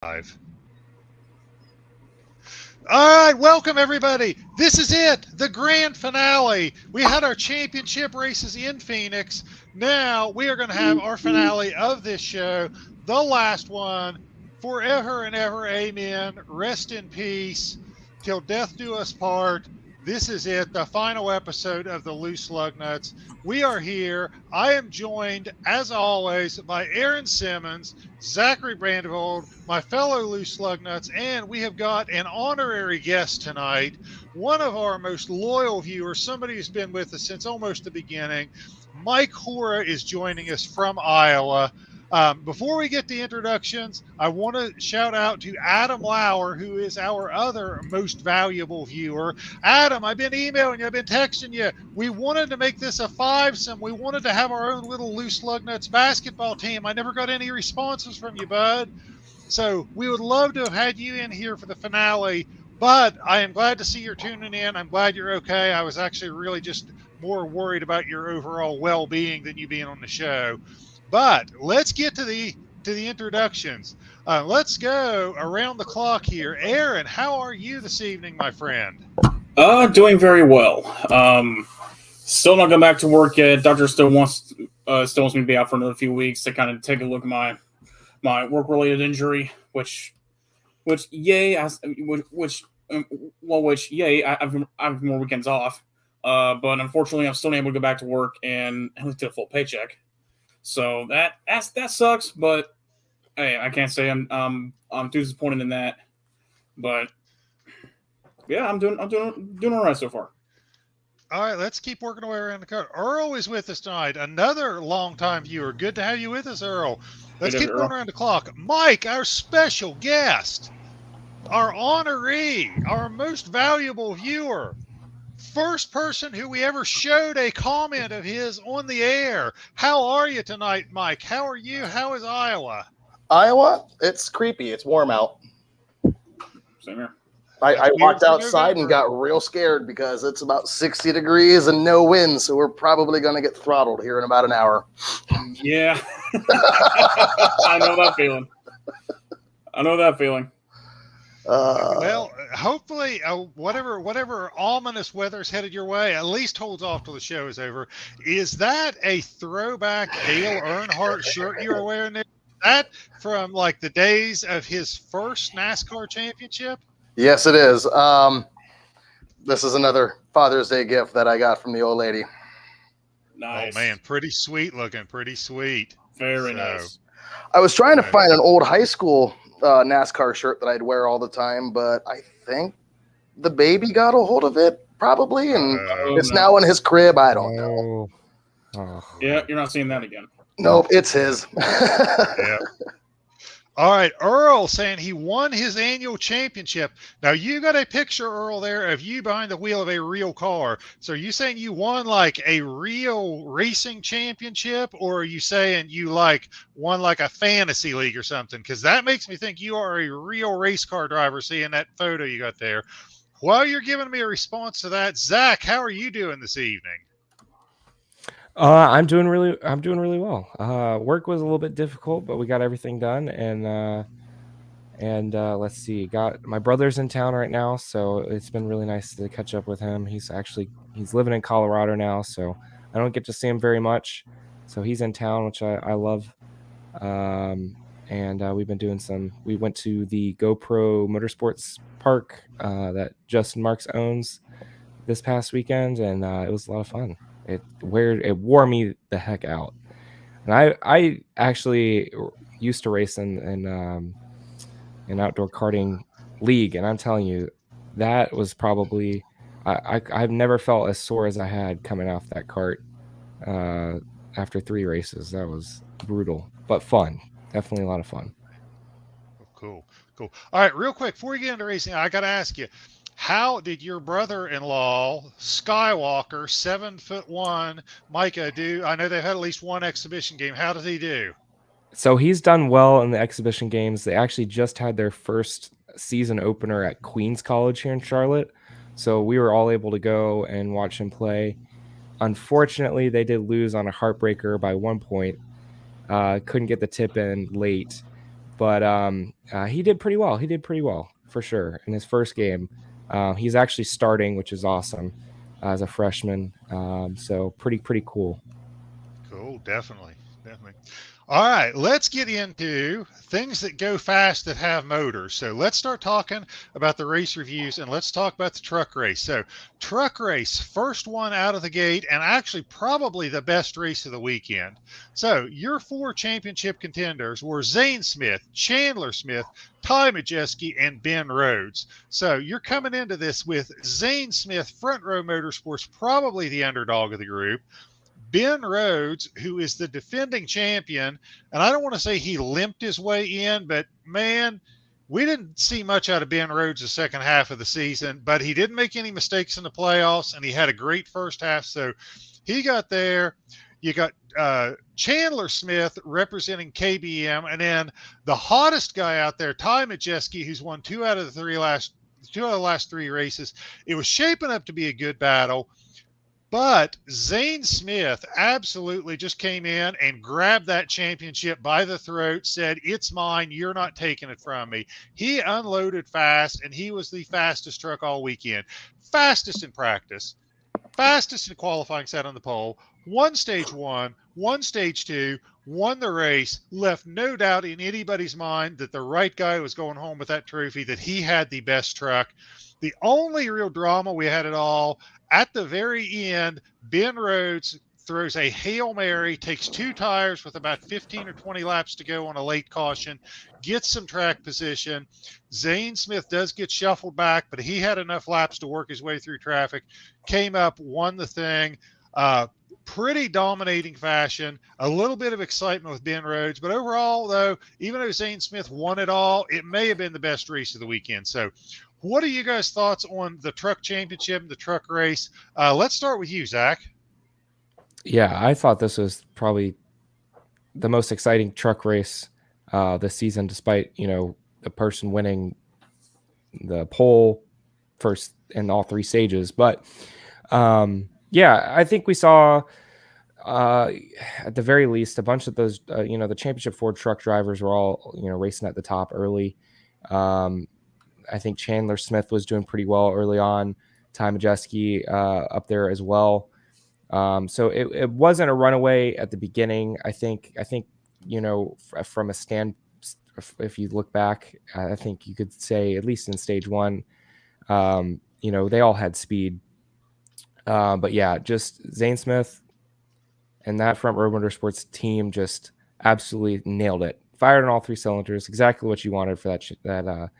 Live. All right, welcome everybody. This is it, the grand finale. We had our championship races in Phoenix. Now we are going to have our finale of this show, the last one, forever and ever. Amen. Rest in peace. Till death do us part. This is it, the final episode of the Loose Lug Nuts. We are here. I am joined, as always, by Aaron Simmons, Zachary Brandevold, my fellow Loose Lug Nuts, and we have got an honorary guest tonight, one of our most loyal viewers, somebody who's been with us since almost the beginning. Mike Hora is joining us from Iowa. Before we get to introductions, I want to shout out to Adam Lauer, who is our other most valuable viewer. Adam, I've been emailing you, I've been texting you. We wanted to make this a fivesome. We wanted to have our own little Loose Lug Nuts basketball team. I never got any responses from you, bud. So we would love to have had you in here for the finale, but I am glad to see you're tuning in. I'm glad you're okay. I was actually really just more worried about your overall well-being than you being on the show. But let's get to the introductions. Let's go around the clock here. Aaron, how are you this evening, my friend? Doing very well. Still not going back to work yet. Doctor still wants me to be out for another few weeks to kind of take a look at my work-related injury, which yay! I have more weekends off. But unfortunately, I'm still not able to go back to work and at least get a full paycheck. So that sucks, but hey, I can't say I'm too disappointed in that. But yeah, I'm doing all right so far. All right, let's keep working away around the card. Earl is with us tonight, another longtime viewer. Good to have you with us, Earl. Let's keep going around the clock. Mike, our special guest, our honoree, our most valuable viewer. First person who we ever showed a comment of his on the air. How are you tonight, Mike? How are you? How is Iowa? Iowa? It's creepy. It's warm out. Same here. I walked outside and got real scared because it's about 60 degrees and no wind, so we're probably going to get throttled here in about an hour. Yeah. I know that feeling. Well, hopefully, whatever ominous weather's headed your way, at least holds off till the show is over. Is that a throwback Dale Earnhardt shirt you're wearing there? Is that from like the days of his first NASCAR championship? Yes, it is. This is another Father's Day gift that I got from the old lady. Nice. Oh man, pretty sweet looking, pretty sweet. Very nice. I was trying to find an old high school NASCAR shirt that I'd wear all the time, but I think the baby got a hold of it probably, and it's now in his crib. I don't know. Yeah, you're not seeing that again. Nope, it's his. Yeah. All right, Earl saying he won his annual championship. Now you got a picture, Earl, there of you behind the wheel of a real car. So are you saying you won like a real racing championship, or are you saying you like won like a fantasy league or something? Because that makes me think you are a real race car driver. Seeing that photo you got there. While you're giving me a response to that, Zach, how are you doing this evening? I'm doing really well. Work was a little bit difficult, but we got everything done. And let's see, got my brother's in town right now, so it's been really nice to catch up with him. He's living in Colorado now, so I don't get to see him very much. So he's in town, which I love. And we've been doing we went to the GoPro Motorsports Park that Justin Marks owns this past weekend, and it was a lot of fun. It wore me the heck out. And I actually used to race in an outdoor karting league, and I'm telling you, that was probably I've never felt as sore as I had coming off that cart after 3 races. That was brutal, but fun. Definitely a lot of fun. Cool. All right, real quick, before we get into racing, I got to ask you, how did your brother-in-law, Skywalker, 7'1", Micah, do? I know they've had at least one exhibition game. How did he do? So he's done well in the exhibition games. They actually just had their first season opener at Queens College here in Charlotte. So we were all able to go and watch him play. Unfortunately, they did lose on a heartbreaker by 1 point. Couldn't get the tip in late. but he did pretty well. He did pretty well for sure in his first game. He's actually starting, which is awesome, as a freshman. So pretty cool. Cool, definitely. All right, let's get into things that go fast that have motors. So let's start talking about the race reviews, and let's talk about the truck race. So truck race, first one out of the gate, and actually probably the best race of the weekend. So your 4 championship contenders were Zane Smith, Chandler Smith, Ty Majeski, and Ben Rhodes. So you're coming into this with Zane Smith, Front Row Motorsports, probably the underdog of the group. Ben Rhodes, who is the defending champion, and I don't want to say he limped his way in, but man, we didn't see much out of Ben Rhodes the second half of the season, but he didn't make any mistakes in the playoffs, and he had a great first half. So he got there. You got Chandler Smith representing KBM, and then the hottest guy out there, Ty Majeski, who's won 2 out of the last 3 races. It was shaping up to be a good battle. But Zane Smith absolutely just came in and grabbed that championship by the throat, said, "It's mine. You're not taking it from me." He unloaded fast, and he was the fastest truck all weekend. Fastest in practice, fastest in qualifying, set on the pole. Won stage 1, won stage 2, won the race, left no doubt in anybody's mind that the right guy was going home with that trophy, that he had the best truck. The only real drama we had at all, at the very end, Ben Rhodes throws a Hail Mary, takes 2 tires with about 15 or 20 laps to go on a late caution, gets some track position. Zane Smith does get shuffled back, but he had enough laps to work his way through traffic, came up, won the thing. Pretty dominating fashion, a little bit of excitement with Ben Rhodes, but overall, though, even though Zane Smith won it all, it may have been the best race of the weekend. So what are you guys' thoughts on the truck championship and the truck race? Let's start with you, Zach. Yeah, I thought this was probably the most exciting truck race this season, despite, the person winning the pole first in all 3 stages. But yeah, I think we saw at the very least a bunch of those, the championship Ford truck drivers were all, racing at the top early. I think Chandler Smith was doing pretty well early on. Ty Majeski up there as well. So it wasn't a runaway at the beginning. I think from a stand, if you look back, I think you could say at least in stage 1, they all had speed. But yeah, just Zane Smith and that Front Row Motorsports team just absolutely nailed it. Fired on all 3 cylinders, exactly what you wanted for that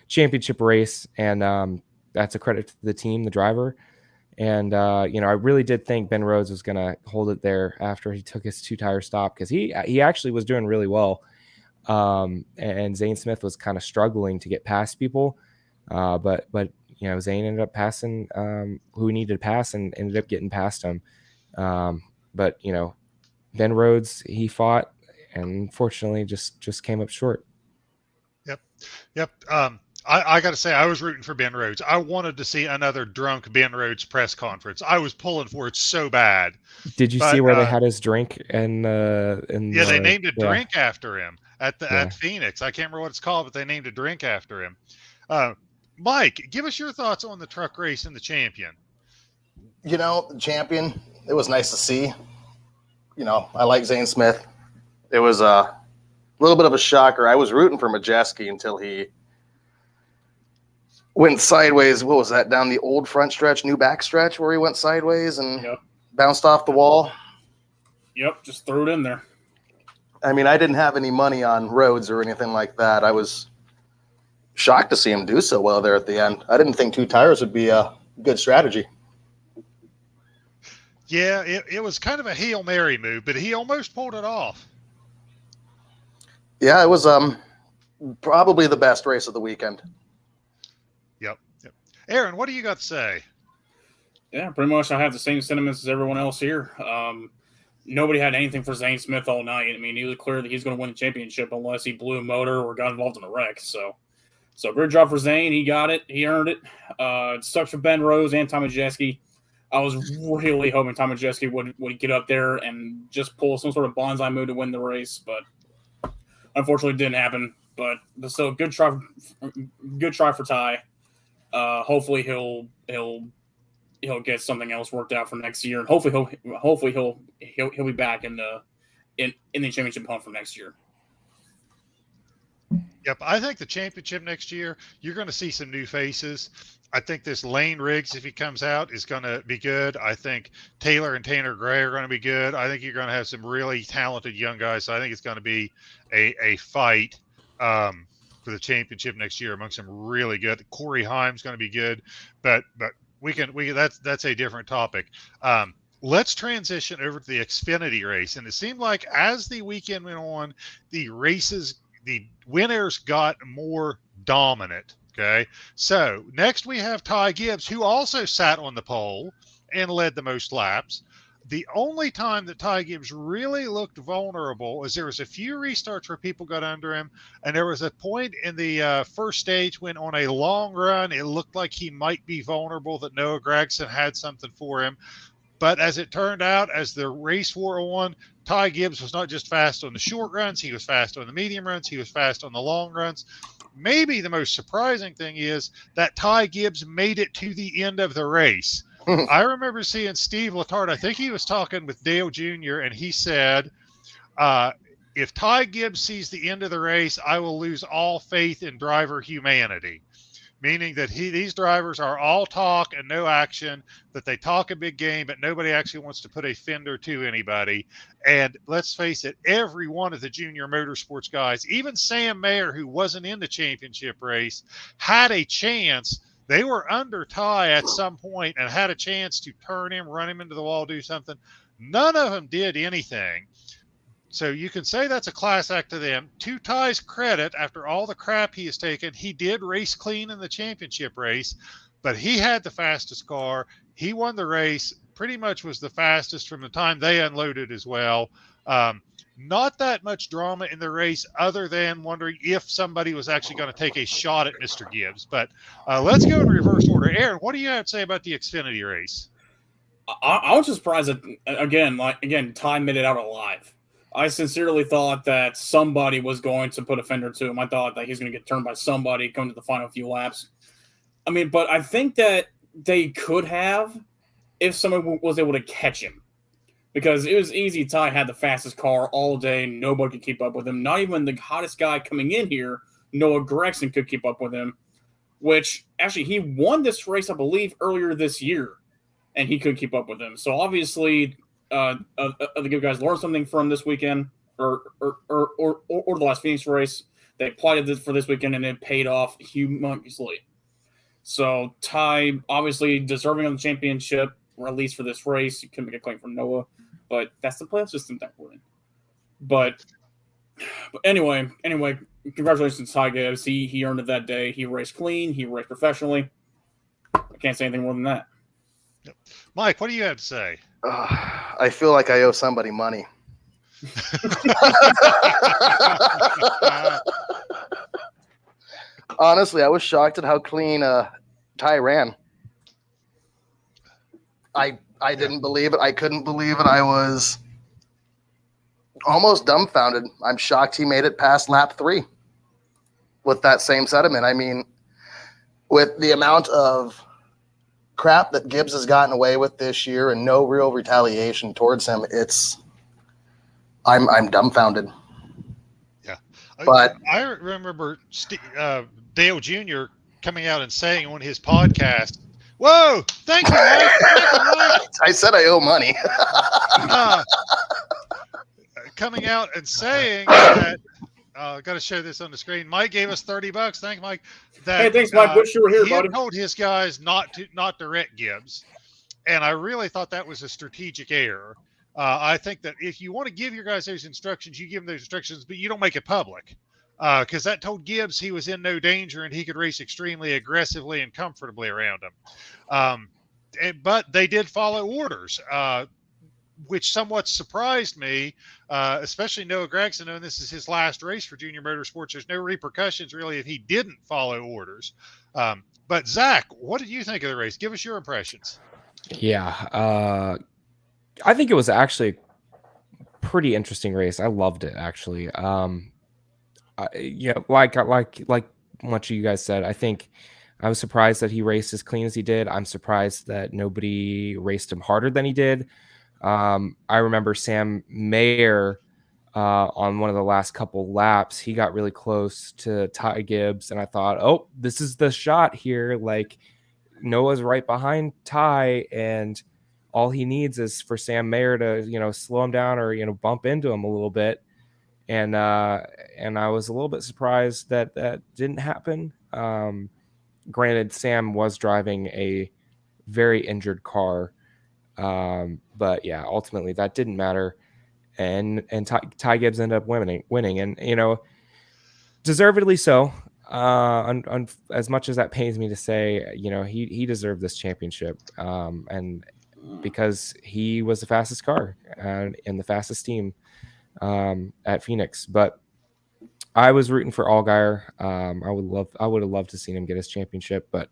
championship race. And that's a credit to the team, the driver. And, I really did think Ben Rhodes was going to hold it there after he took his 2-tire stop, because he actually was doing really well. And Zane Smith was kind of struggling to get past people. But Zane ended up passing who he needed to pass and ended up getting past him. But Ben Rhodes, he fought and unfortunately just came up short. Yep. I got to say, I was rooting for Ben Rhodes. I wanted to see another drunk Ben Rhodes press conference. I was pulling for it so bad. Did you see where they had his drink? They named a drink after him at Phoenix. I can't remember what it's called, but they named a drink after him. Mike, give us your thoughts on the truck race and the champion. The champion, it was nice to see. I like Zane Smith. It was a little bit of a shocker. I was rooting for Majeski until he went sideways. What was that? Down the old front stretch, new back stretch, where he went sideways and bounced off the wall. Yep, just threw it in there. I mean, I didn't have any money on Rhodes or anything like that. I was shocked to see him do so well there at the end. I didn't think 2 tires would be a good strategy. Yeah, it was kind of a Hail Mary move, but he almost pulled it off. Yeah, it was probably the best race of the weekend. Yep. Aaron, what do you got to say? Yeah, pretty much I have the same sentiments as everyone else here. Nobody had anything for Zane Smith all night. I mean, he was clear that he's going to win the championship unless he blew a motor or got involved in a wreck. So great job for Zane. He got it. He earned it. It sucks for Ben Rhodes and Tom Majeski. I was really hoping Tom Majeski would get up there and just pull some sort of bonsai move to win the race, but Unfortunately, it didn't happen. But still, good try for Ty. Hopefully, he'll get something else worked out for next year, and hopefully he'll be back in the championship hunt for next year. Yep, I think the championship next year, you're going to see some new faces. I think this Lane Riggs, if he comes out, is going to be good. I think Taylor and Tanner Gray are going to be good. I think you're going to have some really talented young guys. So I think it's going to be a fight for the championship next year among some really good. Corey Haim's going to be good, but we can that's a different topic. Let's transition over to the Xfinity race, and it seemed like as the weekend went on, the winners got more dominant. Okay. So next we have Ty Gibbs, who also sat on the pole and led the most laps. The only time that Ty Gibbs really looked vulnerable is there was a few restarts where people got under him. And there was a point in the first stage when on a long run, it looked like he might be vulnerable, that Noah Gragson had something for him. But as it turned out, as the race wore on, Ty Gibbs was not just fast on the short runs. He was fast on the medium runs. He was fast on the long runs. Maybe the most surprising thing is that Ty Gibbs made it to the end of the race. I remember seeing Steve Letarte. I think he was talking with Dale Jr., and he said, if Ty Gibbs sees the end of the race, I will lose all faith in driver humanity. Meaning that these drivers are all talk and no action, that they talk a big game, but nobody actually wants to put a fender to anybody. And let's face it, every one of the junior motorsports guys, even Sam Mayer, who wasn't in the championship race, had a chance. They were under Ty at some point and had a chance to turn him, run him into the wall, do something. None of them did anything. So you can say that's a class act to them. To Ty's credit, after all the crap he has taken, he did race clean in the championship race, but he had the fastest car. He won the race, pretty much was the fastest from the time they unloaded as well. Not that much drama in the race other than wondering if somebody was actually going to take a shot at Mr. Gibbs. But let's go in reverse order. Aaron, what do you have to say about the Xfinity race? I was just surprised that, again, Ty made it out alive. I sincerely thought that somebody was going to put a fender to him. I thought that he's going to get turned by somebody coming to the final few laps. I mean, but I think that they could have if someone was able to catch him. Because it was easy. Ty had the fastest car all day. Nobody could keep up with him. Not even the hottest guy coming in here, Noah Gragson, could keep up with him. Which, actually, he won this race, I believe, earlier this year. And he couldn't keep up with him. So, obviously, the good guys learned something from this weekend or the last Phoenix race. They applied it for this weekend, and it paid off humongously. So, Ty, obviously, deserving of the championship, or at least for this race. You couldn't make a claim for Noah. But that's the playoff system that we're in. But anyway, congratulations to Ty Gibbs. He earned it that day. He raced clean. He raced professionally. I can't say anything more than that. Yep. Mike, what do you have to say? I feel like I owe somebody money. Honestly, I was shocked at how clean Ty ran. I didn't believe it. I couldn't believe it. I was almost dumbfounded. I'm shocked he made it past lap 3 with that same sentiment. I mean, with the amount of crap that Gibbs has gotten away with this year and no real retaliation towards him, I'm dumbfounded. Yeah. But I remember Dale Jr. coming out and saying on his podcast, "Whoa, thank you, Mike. Thank you, Mike." I said I owe money. Coming out and saying that, got to show this on the screen. Mike gave us $30. Thank Mike. Hey, thanks, Mike. Wish you were here, buddy. He told his guys not to wreck Gibbs, and I really thought that was a strategic error. I think that if you want to give your guys those instructions, you give them those instructions, but you don't make it public. Because that told Gibbs he was in no danger and he could race extremely aggressively and comfortably around him. But they did follow orders, which somewhat surprised me, especially Noah Gragson, knowing this is his last race for junior motorsports. There's no repercussions really if he didn't follow orders. But Zach, what did you think of the race? Give us your impressions. Yeah, I think it was actually a pretty interesting race. I loved it, actually. yeah, like much of you guys said, I think I was surprised that he raced as clean as he did. I'm surprised that nobody raced him harder than he did. I remember Sam Mayer on one of the last couple laps. He got really close to Ty Gibbs, and I thought, oh, this is the shot here. Like Noah's right behind Ty, and all he needs is for Sam Mayer to, slow him down or, bump into him a little bit. And I was a little bit surprised that that didn't happen. Granted, Sam was driving a very injured car. But yeah, ultimately that didn't matter. And Ty Gibbs ended up winning, and deservedly so. As much as that pains me to say, he deserved this championship, and because he was the fastest car and the fastest team at Phoenix. But I was rooting for Allgaier. I would have loved to seen him get his championship, but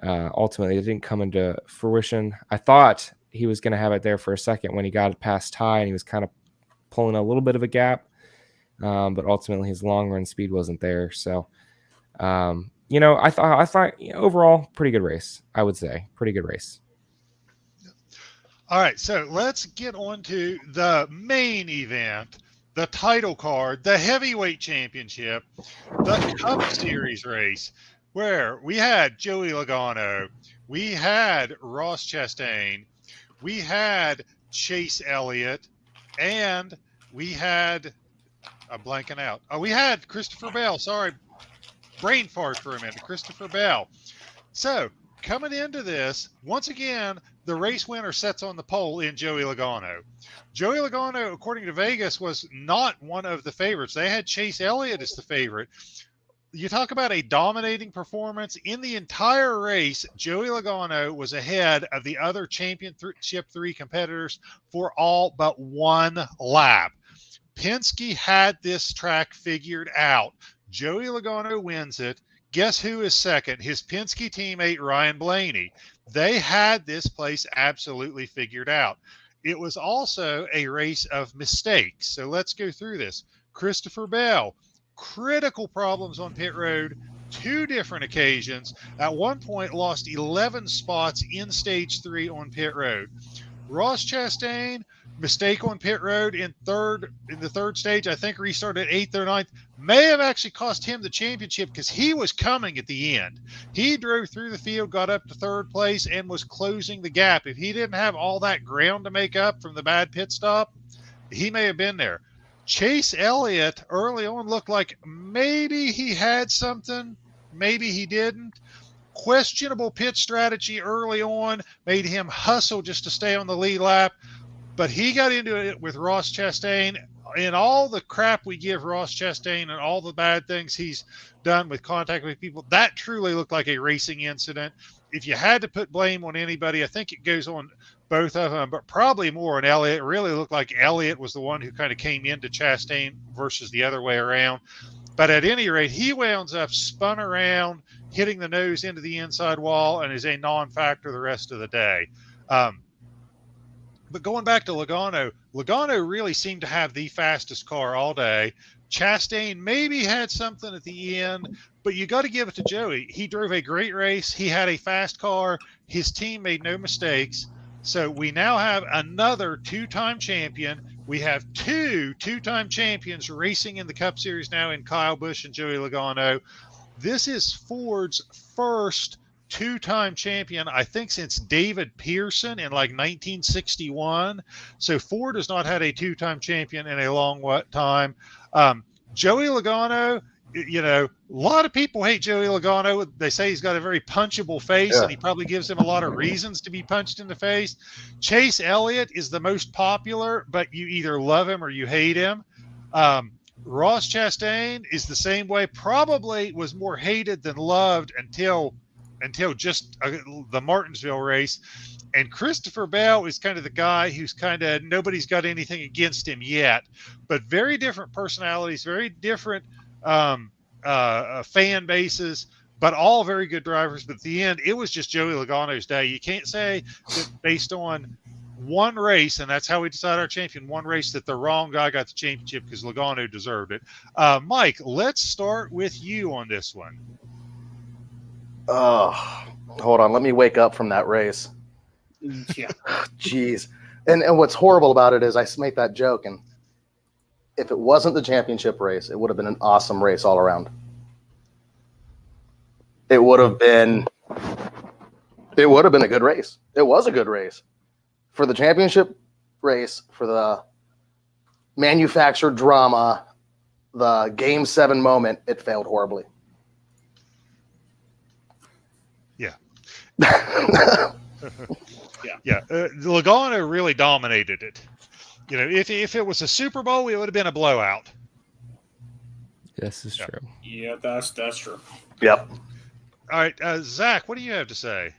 ultimately it didn't come into fruition. I thought he was going to have it there for a second when he got past Ty, and he was kind of pulling a little bit of a gap. But ultimately his long run speed wasn't there. So, I thought overall pretty good race. I would say pretty good race. All right, so let's get on to the main event, the title card, the heavyweight championship, the Cup Series race, where we had Joey Logano, we had Ross Chastain, we had Chase Elliott, and we had I'm blanking out. Oh, we had Christopher Bell. Sorry, brain fart for a minute. Christopher Bell. So coming into this, once again, the race winner sets on the pole in Joey Logano. Joey Logano, according to Vegas, was not one of the favorites. They had Chase Elliott as the favorite. You talk about a dominating performance. In the entire race, Joey Logano was ahead of the other Championship 3 competitors for all but one lap. Penske had this track figured out. Joey Logano wins it. Guess who is second? His Penske teammate, Ryan Blaney. They had this place absolutely figured out. It was also a race of mistakes. So let's go through this. Christopher Bell, critical problems on pit road, 2 different occasions. At one point, lost 11 spots in stage 3 on pit road. Ross Chastain, mistake on pit road in the third stage. I think restarted 8th or 9th. May have actually cost him the championship because he was coming at the end. He drove through the field, got up to 3rd place, and was closing the gap. If he didn't have all that ground to make up from the bad pit stop, he may have been there. Chase Elliott early on looked like maybe he had something, maybe he didn't. Questionable pit strategy early on made him hustle just to stay on the lead lap. But he got into it with Ross Chastain, and all the crap we give Ross Chastain and all the bad things he's done with contact with people, that truly looked like a racing incident. If you had to put blame on anybody, I think it goes on both of them, but probably more on Elliott. It really looked like Elliott was the one who kind of came into Chastain versus the other way around. But at any rate, he wound up spun around, hitting the nose into the inside wall, and is a non-factor the rest of the day. But going back to Logano really seemed to have the fastest car all day. Chastain maybe had something at the end, but you got to give it to Joey. He drove a great race. He had a fast car. His team made no mistakes. So we now have another 2-time champion. We have 2 2-time champions racing in the Cup Series now in Kyle Busch and Joey Logano. This is Ford's first 2-time champion, I think, since David Pearson in like 1961. So Ford has not had a 2-time champion in a long time. Joey Logano, a lot of people hate Joey Logano. They say he's got a very punchable face, and he probably gives him a lot of reasons to be punched in the face. Chase Elliott is the most popular, but you either love him or you hate him. Ross Chastain is the same way, probably was more hated than loved until just the Martinsville race. And Christopher Bell is kind of the guy who's nobody's got anything against him yet, but very different personalities, very different fan bases, but all very good drivers. But at the end, it was just Joey Logano's day. You can't say that based on one race, and that's how we decide our champion. One race that the wrong guy got the championship because Logano deserved it. Mike, let's start with you on this one. Oh, hold on. Let me wake up from that race. Yeah. Jeez. And what's horrible about it is I make that joke, and if it wasn't the championship race, it would have been an awesome race all around. It would have been a good race. It was a good race. For the championship race, for the manufactured drama, the Game 7 moment, it failed horribly. Yeah. Yeah. Yeah. Logano really dominated it. You know, if it was a Super Bowl, it would have been a blowout. This is true. Yeah, that's true. Yep. All right, Zach, what do you have to say?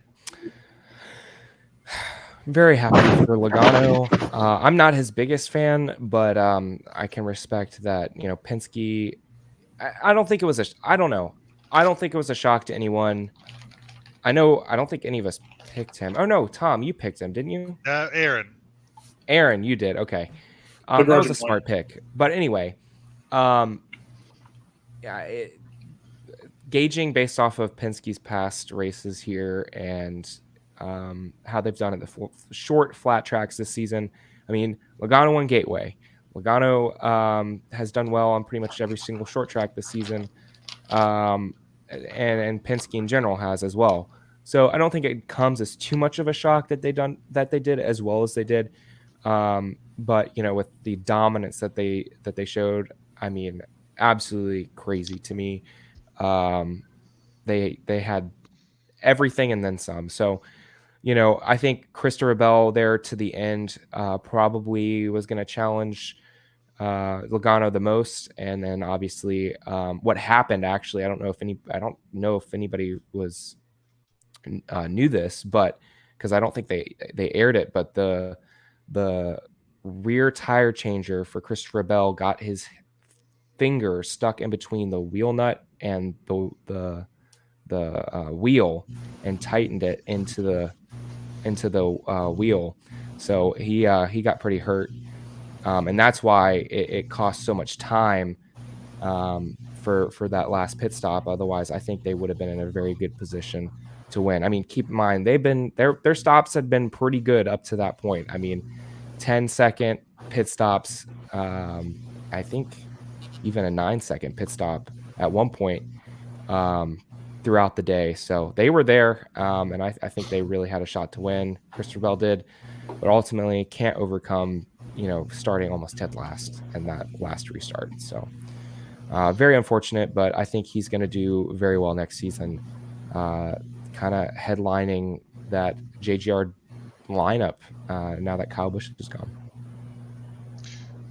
I'm very happy for Logano. I'm not his biggest fan, but I can respect that. You know, Penske. I don't think it was I don't know. I don't think it was a shock to anyone. I don't think any of us picked him. Oh no, Tom, you picked him, didn't you? Aaron. Aaron, you did. Okay, that was a smart pick. But anyway, gauging based off of Penske's past races here and how they've done at the short flat tracks this season. I mean, Logano won Gateway. Logano has done well on pretty much every single short track this season, and Penske in general has as well. So I don't think it comes as too much of a shock that they did as well as they did. But you know, with the dominance that they showed, I mean, absolutely crazy to me. They had everything and then some. So, you know, I think Christopher Bell there to the end probably was going to challenge Logano the most, and then obviously what happened. Actually, I don't know if anybody was knew this, but because I don't think they aired it, but the rear tire changer for Christopher Bell got his finger stuck in between the wheel nut and the wheel and tightened it into the wheel. So he got pretty hurt, and that's why it cost so much time for that last pit stop. Otherwise, I think they would have been in a very good position to win. I mean, keep in mind their stops had been pretty good up to that point. I mean, 10-second pit stops. I think even a 9-second pit stop at one point throughout the day. So they were there, and I think they really had a shot to win. Christopher Bell did, but ultimately can't overcome, you know, starting almost dead last in that last restart. So very unfortunate, but I think he's going to do very well next season, kind of headlining that JGR lineup now that Kyle Busch is gone.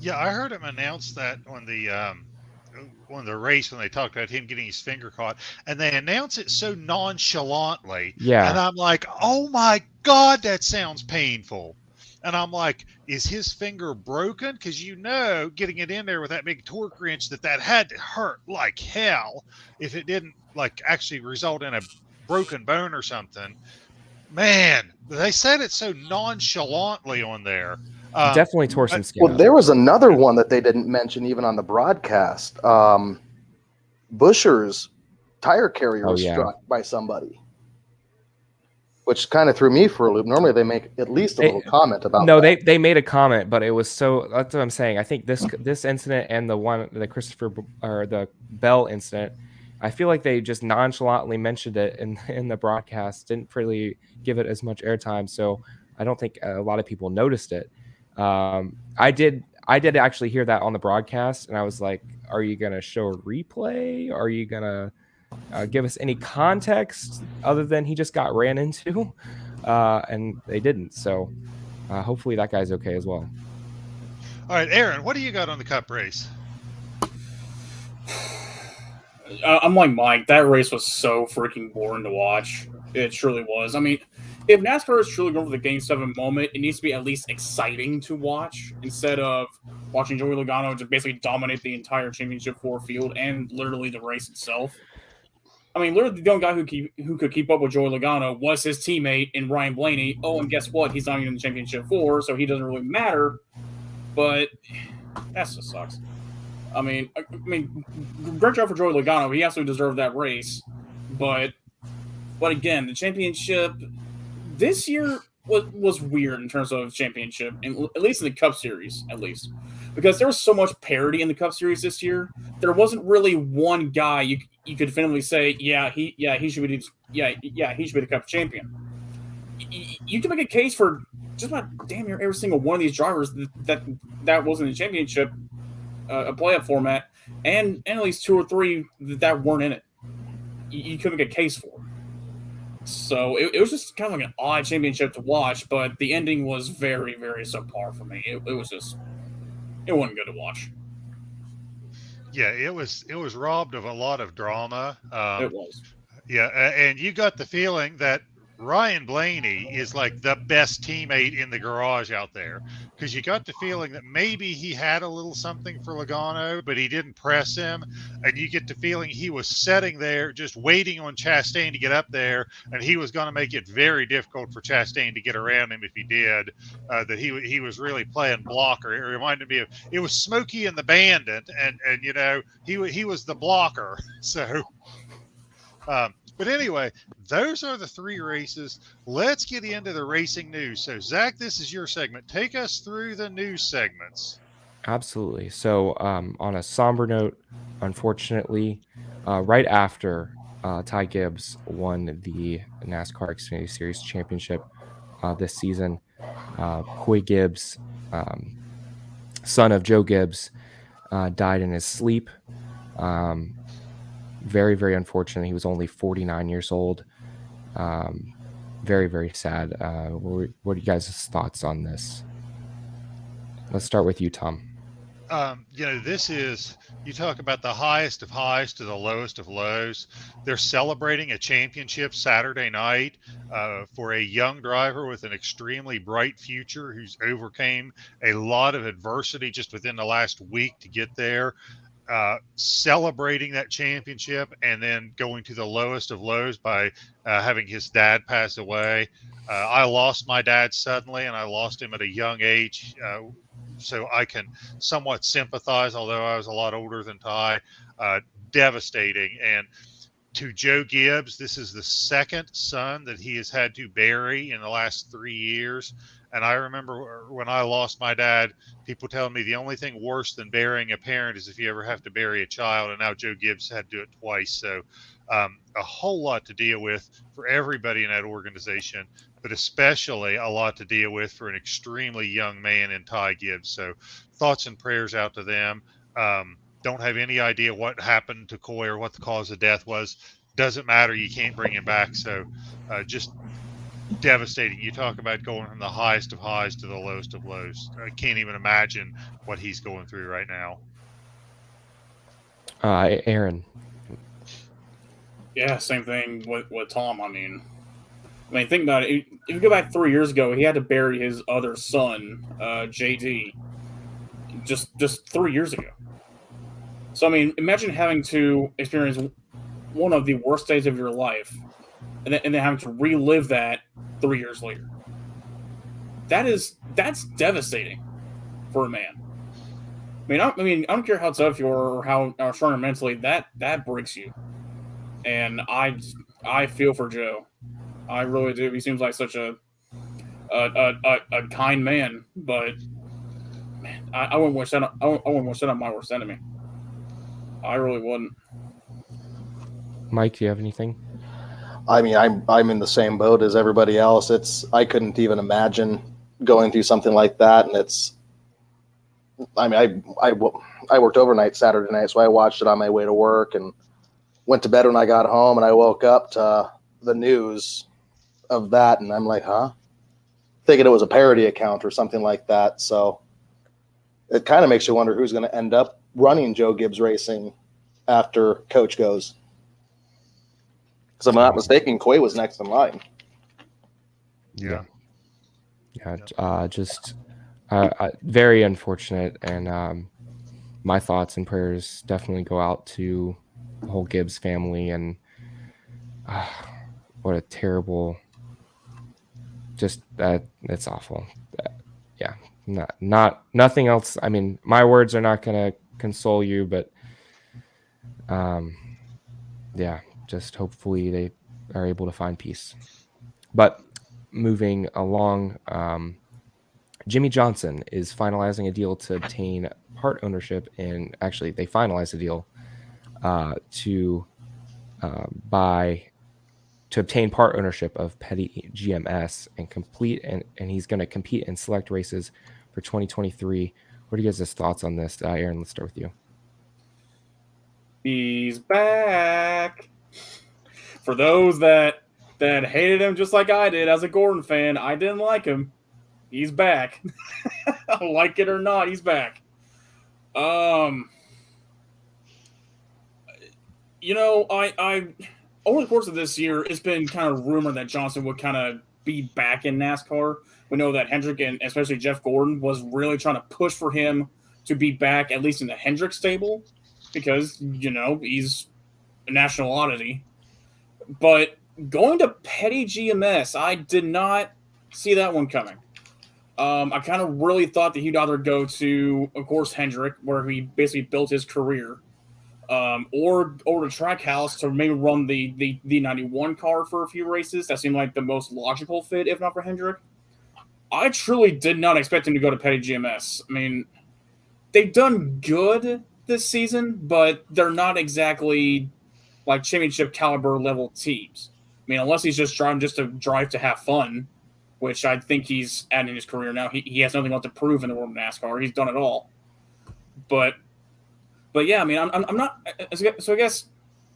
Yeah, I heard him announce that on the race when they talked about him getting his finger caught, and they announce it so nonchalantly. Yeah. And I'm like, oh my God, that sounds painful. And I'm like, is his finger broken? Because you know, getting it in there with that big torque wrench, that had to hurt like hell if it didn't like actually result in a broken bone or something. Man, they said it so nonchalantly on there. Definitely tore some skin. Well, there was another one that they didn't mention even on the broadcast. Buscher's tire carrier was struck by somebody, which kind of threw me for a loop. Normally they make at least a little comment about that. They made a comment, but it was so, that's what I'm saying. I think this incident and the Christopher or the Bell incident, I feel like they just nonchalantly mentioned it in the broadcast, didn't really give it as much airtime. So I don't think a lot of people noticed it. I did actually hear that on the broadcast, and I was like, are you going to show a replay? Are you going to give us any context other than he just got ran into? And they didn't. So hopefully that guy's okay as well. All right, Aaron, what do you got on the Cup race? I'm like Mike. That race was so freaking boring to watch. It truly was. I mean, if NASCAR is truly going for the Game 7 moment, it needs to be at least exciting to watch instead of watching Joey Logano just basically dominate the entire championship 4 field and literally the race itself. I mean, literally the only guy who could keep up with Joey Logano was his teammate in Ryan Blaney. Oh, and guess what? He's not even in the championship 4, so he doesn't really matter. But that just sucks. I mean, great job for Joey Logano. He absolutely deserved that race. But again, the championship this year was weird in terms of championship, and at least in the Cup Series, at least. Because there was so much parity in the Cup Series this year, there wasn't really one guy you could definitively say, he should be the Cup champion. You can make a case for just about damn near every single one of these drivers that was in the championship, a playoff format, and at least 2 or 3 that weren't in it. You could make a case for. So it was just kind of like an odd championship to watch, but the ending was very, very subpar for me. It wasn't good to watch. Yeah, it was robbed of a lot of drama. It was. Yeah, and you got the feeling that Ryan Blaney is like the best teammate in the garage out there, because you got the feeling that maybe he had a little something for Logano, but he didn't press him, and you get the feeling he was sitting there just waiting on Chastain to get up there, and he was going to make it very difficult for Chastain to get around him if he did. That he was really playing blocker. It reminded me of, it was Smokey and the Bandit, and you know, he was the blocker. So. But anyway, those are the 3 races. Let's get into the racing news. So, Zach, this is your segment. Take us through the news segments. Absolutely. So, on a somber note, unfortunately, right after Ty Gibbs won the NASCAR Xfinity Series championship this season, Coy Gibbs, son of Joe Gibbs, died in his sleep. Very, very unfortunate. He was only 49 years old. Very, very sad. What are you guys' thoughts on this? Let's start with you, Tom. You know, this is, you talk about the highest of highs to the lowest of lows. They're celebrating a championship Saturday night for a young driver with an extremely bright future who's overcame a lot of adversity just within the last week to get there. Celebrating that championship and then going to the lowest of lows by having his dad pass away. I lost my dad suddenly, and I lost him at a young age, so I can somewhat sympathize, although I was a lot older than Ty. Devastating. And to Joe Gibbs, this is the second son that he has had to bury in the last 3 years. And I remember when I lost my dad, people telling me the only thing worse than burying a parent is if you ever have to bury a child. And now Joe Gibbs had to do it twice. So a whole lot to deal with for everybody in that organization, but especially a lot to deal with for an extremely young man in Ty Gibbs. So thoughts and prayers out to them. Don't have any idea what happened to Coy or what the cause of death was. Doesn't matter. You can't bring him back. So just devastating. You talk about going from the highest of highs to the lowest of lows. I can't even imagine what he's going through right now. Aaron. Yeah, same thing with Tom. I mean, think about it. If you go back 3 years ago, he had to bury his other son, JD, just 3 years ago. So, I mean, imagine having to experience one of the worst days of your life and then having to relive that 3 years later. That's devastating for a man. I don't care how tough you are or how strong you're mentally, that breaks you. And I feel for Joe. I really do. He seems like such a kind man, but man, I wouldn't wish that. I wouldn't wish that on my worst enemy. I really wouldn't. Mike, do you have anything? I mean, I'm in the same boat as everybody else. I couldn't even imagine going through something like that, and I worked overnight Saturday night, so I watched it on my way to work and went to bed when I got home, and I woke up to the news of that, and I'm like, huh? Thinking it was a parody account or something like that. So it kind of makes you wonder who's going to end up running Joe Gibbs Racing after Coach goes. Because if I'm not mistaken, Coy was next in line. Yeah. Just very unfortunate, and my thoughts and prayers definitely go out to the whole Gibbs family, and What a terrible. Just that's awful. Yeah, nothing else. I mean, my words are not going to console you, but yeah, just hopefully they are able to find peace. But moving along, Jimmy Johnson is finalizing a deal to obtain part ownership, and actually they finalized a deal to obtain part ownership of Petty GMS and he's going to compete in select races for 2023. What are you guys' thoughts on this? Aaron, let's start with you. He's back. For those that hated him just like I did as a Gordon fan, I didn't like him. He's back. Like it or not, he's back. You know, I over the course of this year, it's been kind of rumored that Johnson would kind of be back in NASCAR. We know that Hendrick and especially Jeff Gordon was really trying to push for him to be back, at least in the Hendrick stable, because, you know, he's a national oddity. But going to Petty GMS, I did not see that one coming. I kind of really thought that he'd either go to, of course, Hendrick, where he basically built his career, or to Trackhouse to maybe run the 91 car for a few races. That seemed like the most logical fit, if not for Hendrick. I truly did not expect him to go to Petty GMS. I mean, they've done good this season, but they're not exactly like championship caliber level teams. I mean, unless he's just driving just to drive to have fun, which I think he's at in his career now. He has nothing left to prove in the world of NASCAR. He's done it all. But yeah, I mean, I'm not. So I guess,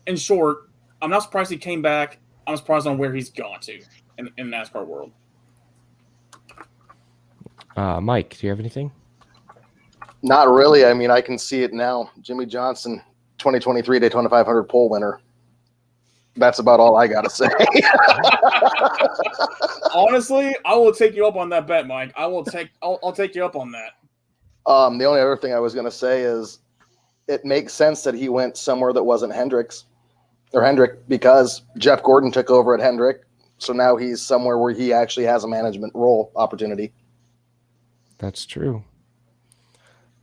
in short, I'm not surprised he came back. I'm surprised on where he's gone to in the NASCAR world. Mike, do you have anything? Not really. I mean, I can see it now. Jimmy Johnson, 2023 Daytona 500 pole winner. That's about all I got to say. Honestly, I will take you up on that bet, Mike. I'll take you up on that. The only other thing I was going to say is it makes sense that he went somewhere that wasn't Hendrick because Jeff Gordon took over at Hendrick. So now he's somewhere where he actually has a management role opportunity. That's true.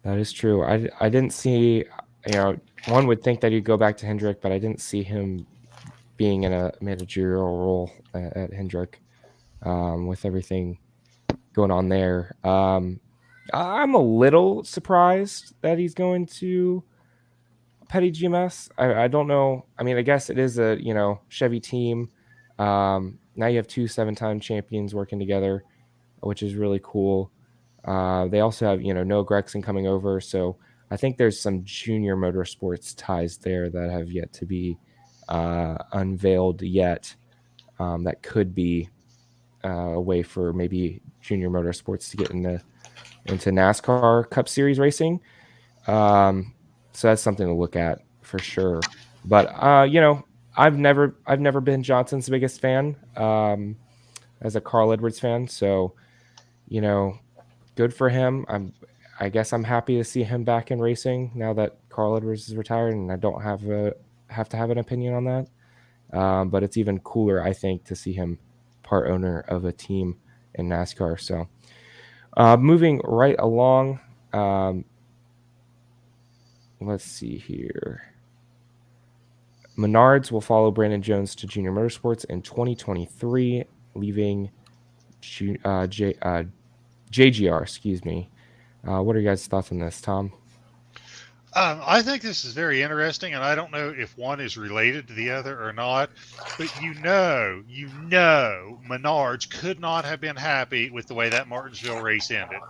That is true. I didn't see, one would think that he'd go back to Hendrick, but I didn't see him being in a managerial role at Hendrick with everything going on there. I'm a little surprised that he's going to Petty GMS. I don't know. I mean, I guess it is a, Chevy team. Now you have 2 7-time champions working together, which is really cool. They also have, Noah Gragson coming over. So I think there's some junior motorsports ties there that have yet to be unveiled yet. That could be a way for maybe junior motorsports to get into NASCAR Cup Series racing. So that's something to look at for sure. But, I've never been Johnson's biggest fan as a Carl Edwards fan. So, good for him. I guess I'm happy to see him back in racing now that Carl Edwards is retired, and I don't have to have an opinion on that. But it's even cooler, I think, to see him part owner of a team in NASCAR. So moving right along, let's see here. Menards will follow Brandon Jones to Junior Motorsports in 2023, leaving JGR, excuse me. What are you guys' thoughts on this, Tom? I think this is very interesting, and I don't know if one is related to the other or not, but Menards could not have been happy with the way that Martinsville race ended.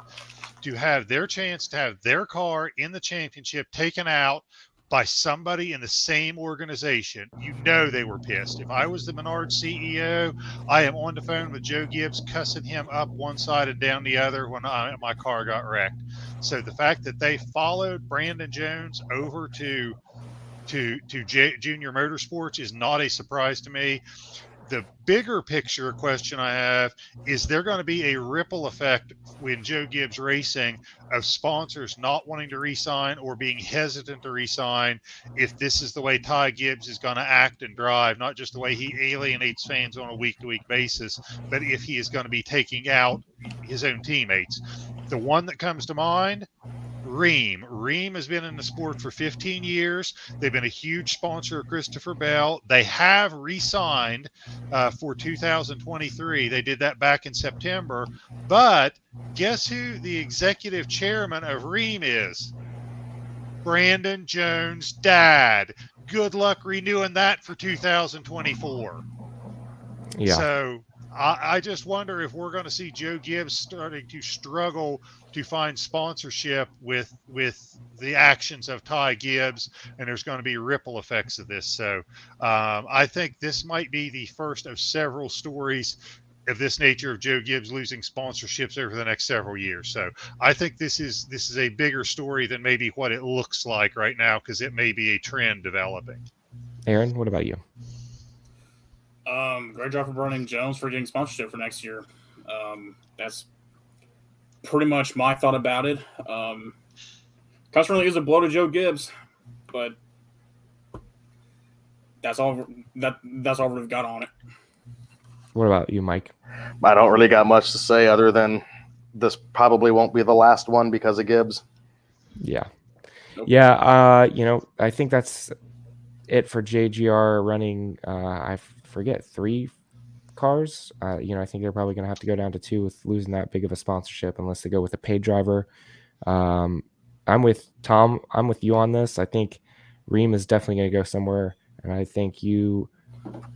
To have their chance to have their car in the championship taken out by somebody in the same organization, they were pissed. If I was the Menards CEO, I am on the phone with Joe Gibbs cussing him up one side and down the other when my car got wrecked. So the fact that they followed Brandon Jones over to Junior Motorsports is not a surprise to me. The bigger picture question I have is there going to be a ripple effect when Joe Gibbs Racing of sponsors not wanting to re-sign or being hesitant to re-sign if this is the way Ty Gibbs is going to act and drive, not just the way he alienates fans on a week-to-week basis, but if he is going to be taking out his own teammates. The one that comes to mind, Ream. Ream has been in the sport for 15 years. They've been a huge sponsor of Christopher Bell. They have re-signed for 2023. They did that back in September. But guess who the executive chairman of Ream is? Brandon Jones' dad. Good luck renewing that for 2024. Yeah. So I just wonder if we're going to see Joe Gibbs starting to struggle to find sponsorship with the actions of Ty Gibbs, and there's going to be ripple effects of this. So I think this might be the first of several stories of this nature of Joe Gibbs losing sponsorships over the next several years. So I think this is a bigger story than maybe what it looks like right now, because it may be a trend developing. Aaron, what about you? Great job for Brandon Jones for getting sponsorship for next year. That's pretty much my thought about it. Customer really is a blow to Joe Gibbs, but that's all we've got on it. What about you, Mike? I don't really got much to say other than this probably won't be the last one because of Gibbs. Yeah. Nope. Yeah. I think that's it for JGR running. I forget 3 cars. I think they're probably going to have to go down to 2 with losing that big of a sponsorship unless they go with a paid driver. I'm with Tom. I'm with you on this. I think Ream is definitely going to go somewhere, and I think you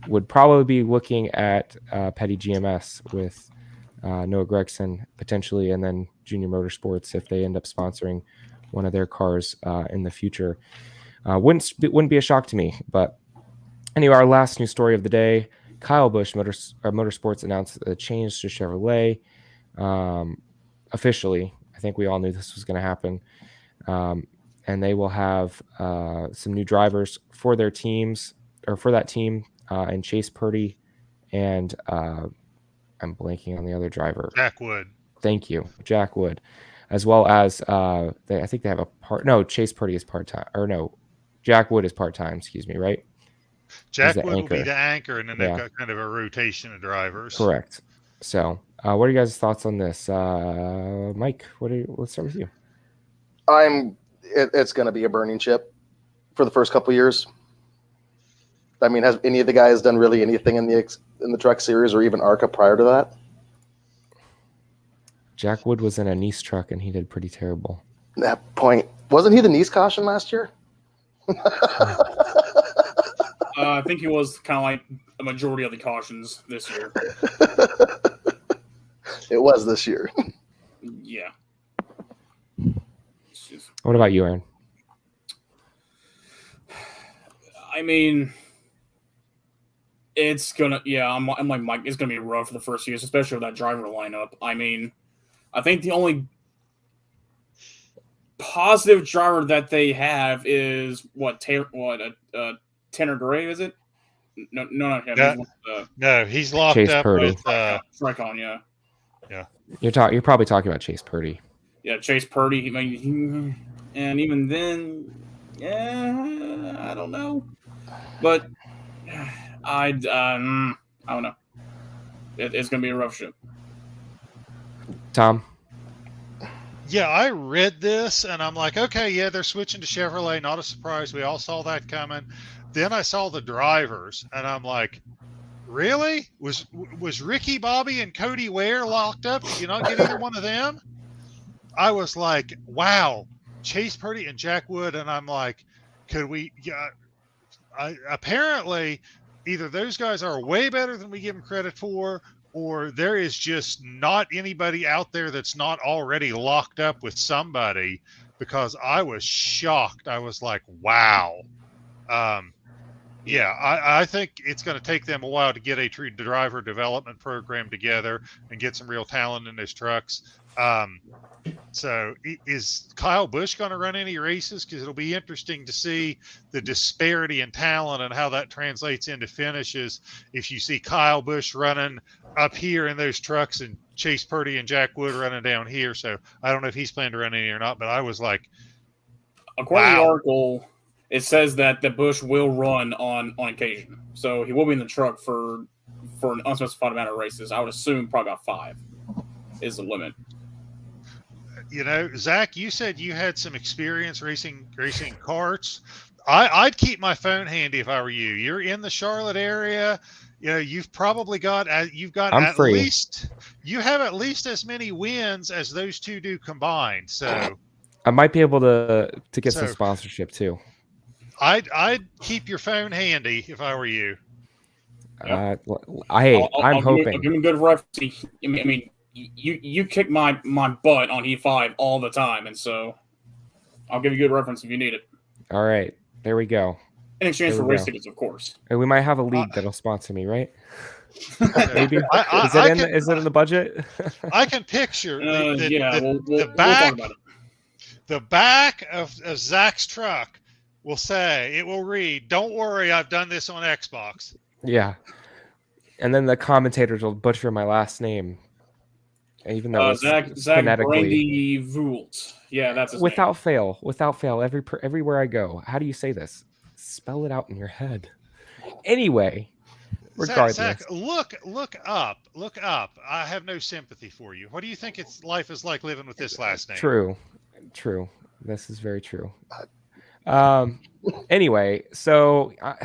would probably be looking at Petty GMS with Noah Gregson potentially, and then Junior Motorsports if they end up sponsoring one of their cars in the future. Wouldn't be a shock to me. But anyway, our last news story of the day: Kyle Busch Motorsports announced a change to Chevrolet officially. I think we all knew this was going to happen, and they will have some new drivers for their teams or for that team, and Chase Purdy and I'm blanking on the other driver. Jack Wood. Thank you, Jack Wood, as well as I think they have a part. No, Chase Purdy is part time, or no, Jack Wood is part time. Excuse me, right? Jack Wood will be the anchor, and then they've got kind of a rotation of drivers. Correct. So, what are you guys' thoughts on this, Mike? Let's start with you. It's going to be a burning ship for the first couple of years. I mean, has any of the guys done really anything in the truck series or even ARCA prior to that? Jack Wood was in a Nice truck, and he did pretty terrible. That point, wasn't he the Nice caution last year? I think he was kind of like a majority of the cautions this year. It was this year. Yeah. What about you, Aaron? I mean, it's gonna. Yeah, I'm like Mike. It's gonna be rough for the first years, especially with that driver lineup. I mean, I think the only positive driver that they have is Tanner Gray, is it? No, not him. No, he's locked Chase up Purdy. with Tricon, yeah. You're probably talking about Chase Purdy. Yeah, Chase Purdy. And even then, yeah, I don't know. But I don't know. It's gonna be a rough ship. Tom? Yeah, I read this and I'm like, okay, yeah, they're switching to Chevrolet. Not a surprise. We all saw that coming. Then I saw the drivers and I'm like, really? Was Ricky Bobby and Cody Ware locked up? Did you not get either one of them? I was like, wow, Chase Purdy and Jack Wood. And I'm like, could we? Yeah, apparently either those guys are way better than we give them credit for, or there is just not anybody out there that's not already locked up with somebody, because I was shocked. I was like, wow. Yeah, I think it's going to take them a while to get a true driver development program together and get some real talent in those trucks. So is Kyle Busch going to run any races? Because it'll be interesting to see the disparity in talent and how that translates into finishes. If you see Kyle Busch running up here in those trucks and Chase Purdy and Jack Wood running down here. So I don't know if he's planning to run any or not, but I was like, According to the wow. article, it says that the Bush will run on occasion, so he will be in the truck for an unspecified amount of races. I would assume probably about 5 is the limit. You know, Zach, you said you had some experience racing karts. I'd keep my phone handy if I were you. You're in the Charlotte area. You know, you've probably got I'm at free. least you have at least as many wins as those two do combined. So I might be able to get some sponsorship too. I'd keep your phone handy if I were you. Yep. I'm hoping. I'll give him good reference. I mean, you kick my butt on E5 all the time, and so I'll give you good reference if you need it. All right, there we go. In exchange for race tickets, of course. And we might have a league that'll sponsor me, right? Maybe. Is it in the budget? I can picture the back. We'll talk about it. The back of Zach's truck will say, it will read, "Don't worry, I've done this on Xbox." Yeah. And then the commentators will butcher my last name. Even though it's Zach Brandy Vult. Yeah, that's his without fail. Everywhere I go. How do you say this? Spell it out in your head. Anyway, regardless. Zach, look up. I have no sympathy for you. What do you think life is like living with this last name? True. This is very true. Anyway, so I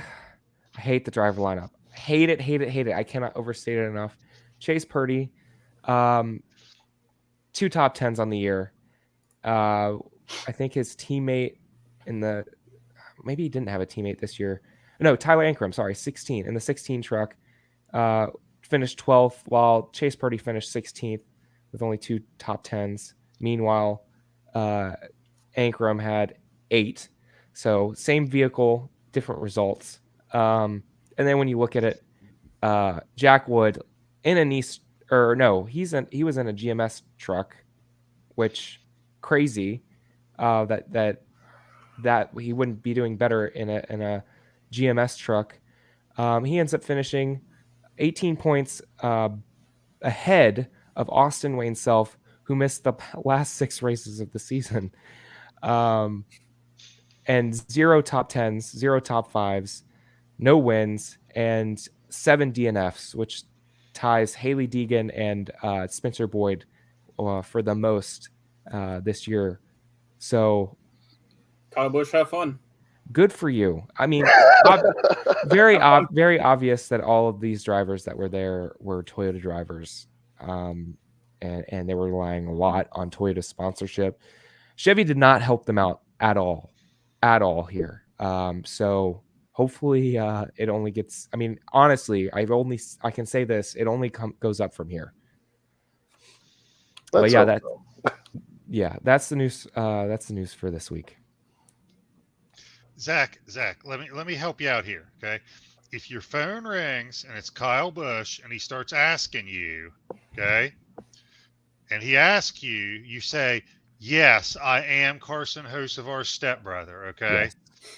hate the driver lineup. Hate it. I cannot overstate it enough. Chase Purdy, 2 top 10s on the year. I think his teammate maybe he didn't have a teammate this year. No, Tyler Ankrum, sorry, 16 in the 16 truck. Finished 12th, while Chase Purdy finished 16th with only 2 top 10s. Meanwhile, Ankrum had 8. So same vehicle, different results. And then when you look at it, Jack Wood in a he was in a GMS truck, which crazy that he wouldn't be doing better in a GMS truck. He ends up finishing 18 points ahead of Austin Wayne Self, who missed the last 6 races of the season. And 0 top 10s, 0 top 5s, no wins, and 7 DNFs, which ties Haley Deegan and Spencer Boyd for the most this year. So, Kyle Busch, have fun. Good for you. I mean, very obvious that all of these drivers that were there were Toyota drivers, and they were relying a lot on Toyota sponsorship. Chevy did not help them out at all here. So hopefully it only gets. I mean, honestly, I can say this: it only goes up from here. But yeah, that's the news. That's the news for this week. Zach, let me help you out here, okay? If your phone rings and it's Kyle Busch and he starts asking you, okay, and he asks you, you say, "Yes, I am Carson Hocevar's stepbrother," okay?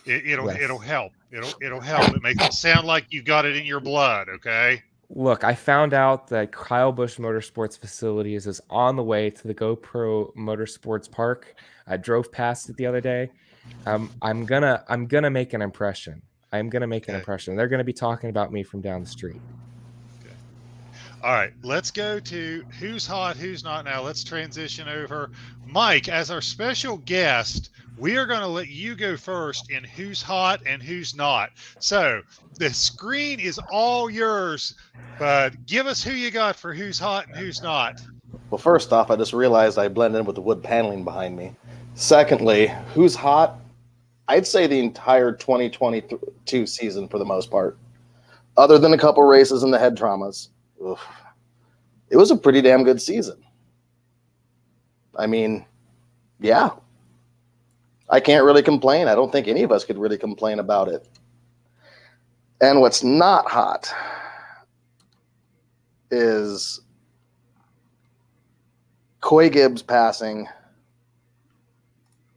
Yes. It'll help. It'll help. It makes it sound like you got it in your blood, okay? Look, I found out that Kyle Busch Motorsports Facilities is on the way to the GoPro Motorsports Park. I drove past it the other day. I'm gonna make an impression. An impression. They're gonna be talking about me from down the street. Okay. All right, let's go to who's hot, who's not now. Let's transition over. Mike, as our special guest, we are going to let you go first in who's hot and who's not. So the screen is all yours, but give us who you got for who's hot and who's not. Well, first off, I just realized I blended in with the wood paneling behind me. Secondly, who's hot? I'd say the entire 2022 season for the most part, other than a couple races and the head traumas. Oof. It was a pretty damn good season. I mean, yeah. I can't really complain. I don't think any of us could really complain about it. And what's not hot is Coy Gibbs passing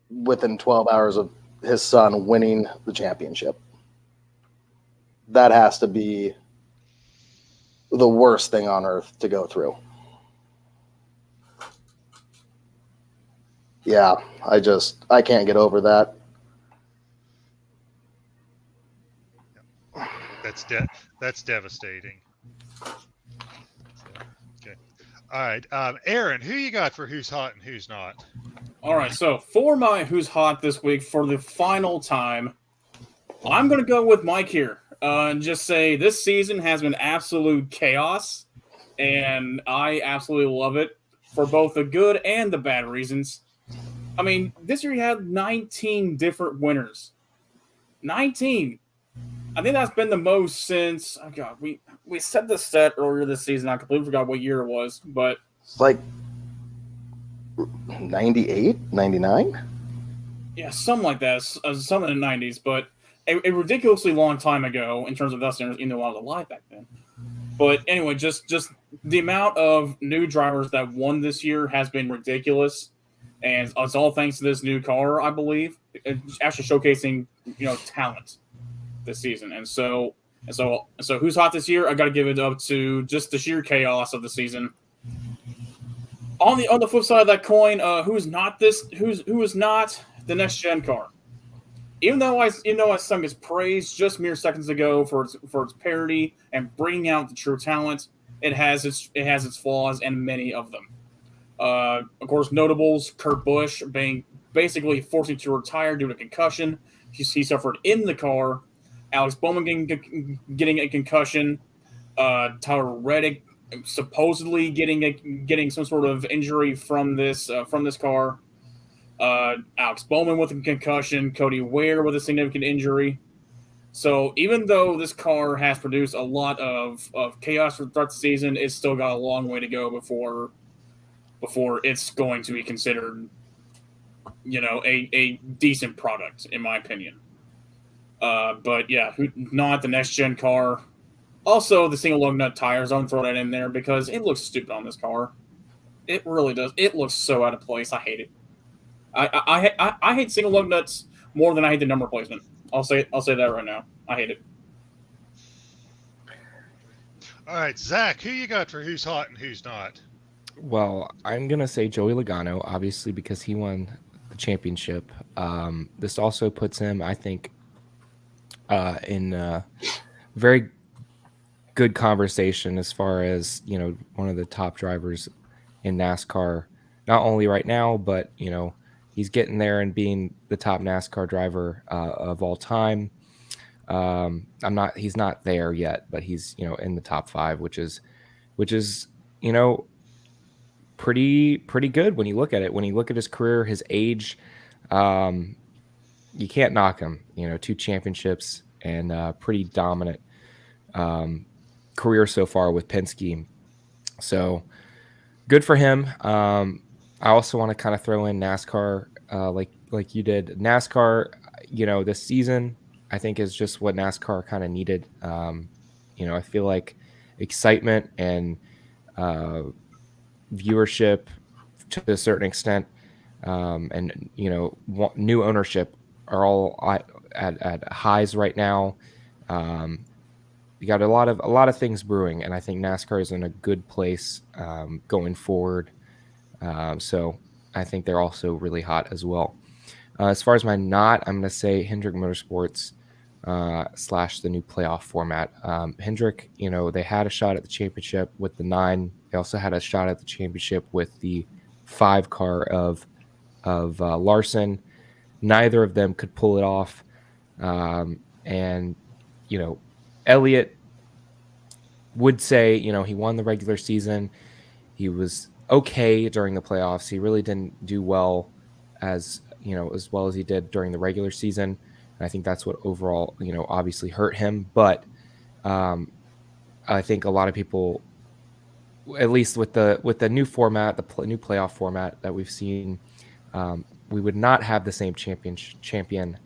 within 12 hours of his son winning the championship. That has to be the worst thing on earth to go through. Yeah, I can't get over that. That's devastating. Okay. All right. Aaron, who you got for who's hot and who's not? All right, so for my who's hot this week for the final time, I'm going to go with Mike here and just say this season has been absolute chaos, and I absolutely love it for both the good and the bad reasons. I mean, this year you had 19 different winners. 19. I think that's been the most since, oh God, we set the set earlier this season. I completely forgot what year it was, but It's like 98, 99? yeah, something like that. Some in the 90s, but a ridiculously long time ago in terms of us, even though I was alive back then. But anyway, just the amount of new drivers that won this year has been ridiculous, and it's all thanks to this new car, I believe. It's actually showcasing talent this season, and so who's hot this year? I got to give it up to just the sheer chaos of the season. On the flip side of that coin, who is not the next gen car? Even though I sung its praise just mere seconds ago for its parity and bringing out the true talent, it has its flaws, and many of them. Of course, notables: Kurt Busch being basically forced to retire due to concussion. He suffered in the car. Alex Bowman getting a concussion. Tyler Reddick supposedly getting some sort of injury from this car. Alex Bowman with a concussion, Cody Ware with a significant injury. So even though this car has produced a lot of chaos throughout the season, it's still got a long way to go before it's going to be considered, a decent product, in my opinion. But yeah, not the next gen car. Also, the single lug nut tires. I'm throw that in there because it looks stupid on this car. It really does. It looks so out of place. I hate it. I hate single lug nuts more than I hate the number placement. I'll say that right now. I hate it. All right, Zach, who you got for who's hot and who's not? Well, I'm going to say Joey Logano, obviously, because he won the championship. This also puts him, I think, in very good conversation as far as, one of the top drivers in NASCAR, not only right now, but, he's getting there and being the top NASCAR driver of all time. He's not there yet, but he's, in the top 5, which is, pretty good when you look at it. When you look at his career, his age, you can't knock him. 2 championships and pretty dominant career so far with Penske. So good for him. I also want to kind of throw in NASCAR, like you did. NASCAR, this season, I think is just what NASCAR kind of needed. I feel like excitement and viewership to a certain extent, and new ownership are all at highs right now. You got a lot of things brewing, and I think NASCAR is in a good place going forward. So I think they're also really hot as well. As far as my not, I'm going to say Hendrick Motorsports / the new playoff format. Hendrick, they had a shot at the championship with the 9. They also had a shot at the championship with the 5 car of Larson. Neither of them could pull it off. And Elliott would say, he won the regular season. He was okay during the playoffs. He really didn't do well as well as he did during the regular season. And I think that's what overall, obviously hurt him. But I think a lot of people, at least with the new format, new playoff format that we've seen, we would not have the same champion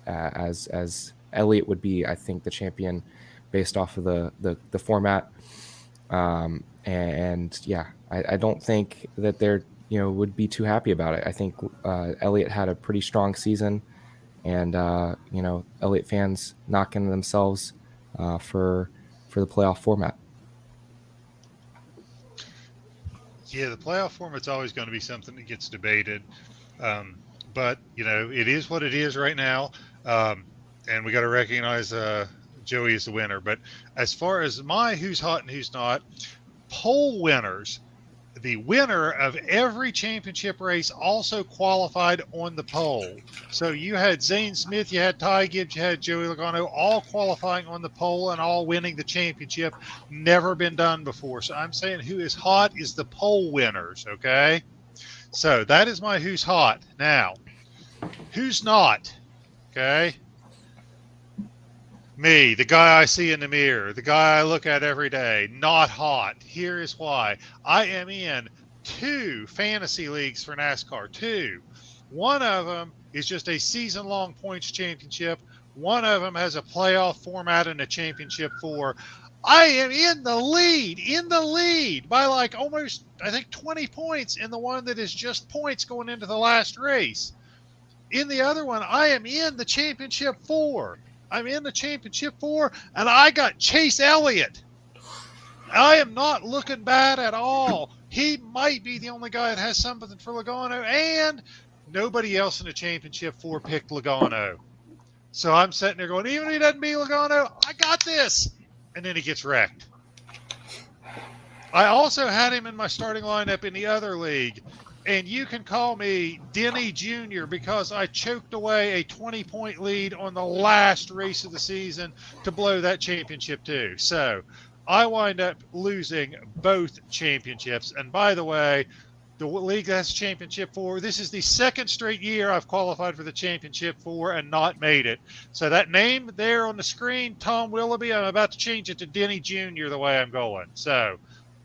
as Elliott would be, I think, the champion based off of the format. And yeah, I don't think that they're would be too happy about it. I think Elliott had a pretty strong season, and Elliott fans knocking themselves for the playoff format. Yeah, the playoff format's always going to be something that gets debated. But it is what it is right now, and we got to recognize Joey is the winner. But as far as my who's hot and who's not, poll winners, the winner of every championship race also qualified on the poll. So you had Zane Smith, you had Ty Gibbs, you had Joey Logano, all qualifying on the poll and all winning the championship. Never been done before. So I'm saying who is hot is the poll winners, okay? So that is my who's hot. Now, who's not, okay? Me, the guy I see in the mirror, the guy I look at every day, not hot. Here is why. I am in 2 fantasy leagues for NASCAR, 2. One of them is just a season-long points championship. One of them has a playoff format and a championship 4. I am in the lead by like almost, I think, 20 points in the one that is just points going into the last race. In the other one, I am in the championship 4. I'm in the championship 4, and I got Chase Elliott. I am not looking bad at all. He might be the only guy that has something for Logano, and nobody else in the championship 4 picked Logano. So I'm sitting there going, even if he doesn't beat Logano, I got this. And then he gets wrecked. I also had him in my starting lineup in the other league. And you can call me Denny Jr. because I choked away a 20-point lead on the last race of the season to blow that championship too. So I wind up losing both championships. And by the way, the league that has championship 4, this is the second straight year I've qualified for the championship 4 and not made it. So that name there on the screen, Tom Willoughby, I'm about to change it to Denny Jr. the way I'm going. So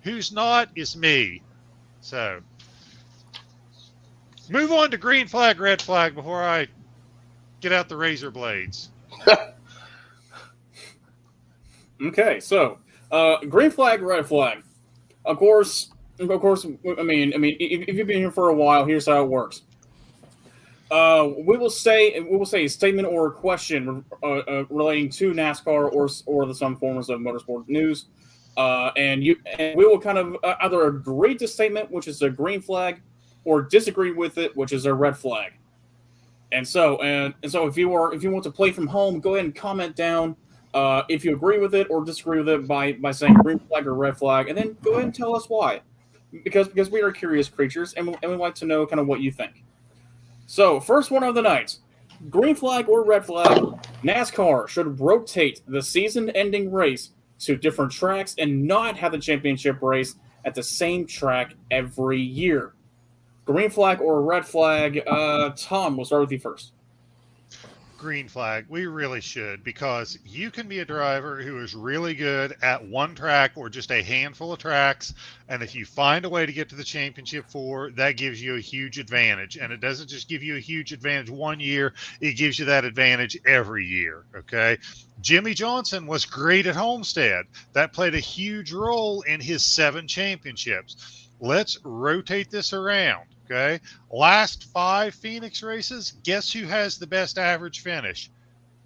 who's not is me. So move on to green flag, red flag before I get out the razor blades. Okay, so green flag, red flag. Of course. I mean, if you've been here for a while, here's how it works. We will say a statement or a question relating to NASCAR or some forms of motorsport news, and we will kind of either agree to statement, which is a green flag, or disagree with it, which is a red flag. And so if you want to play from home, go ahead and comment down if you agree with it or disagree with it by saying green flag or red flag, and then go ahead and tell us why. Because we are curious creatures, and we like to know kind of what you think. So, first one of the night, green flag or red flag, NASCAR should rotate the season-ending race to different tracks and not have the championship race at the same track every year. Green flag or red flag? Tom, we'll start with you first. Green flag. We really should, because you can be a driver who is really good at one track or just a handful of tracks, and if you find a way to get to the championship 4, that gives you a huge advantage. And it doesn't just give you a huge advantage one year, it gives you that advantage every year, okay? Jimmy Johnson was great at Homestead. That played a huge role in his 7 championships. Let's rotate this around. Okay. Last 5 Phoenix races, guess who has the best average finish?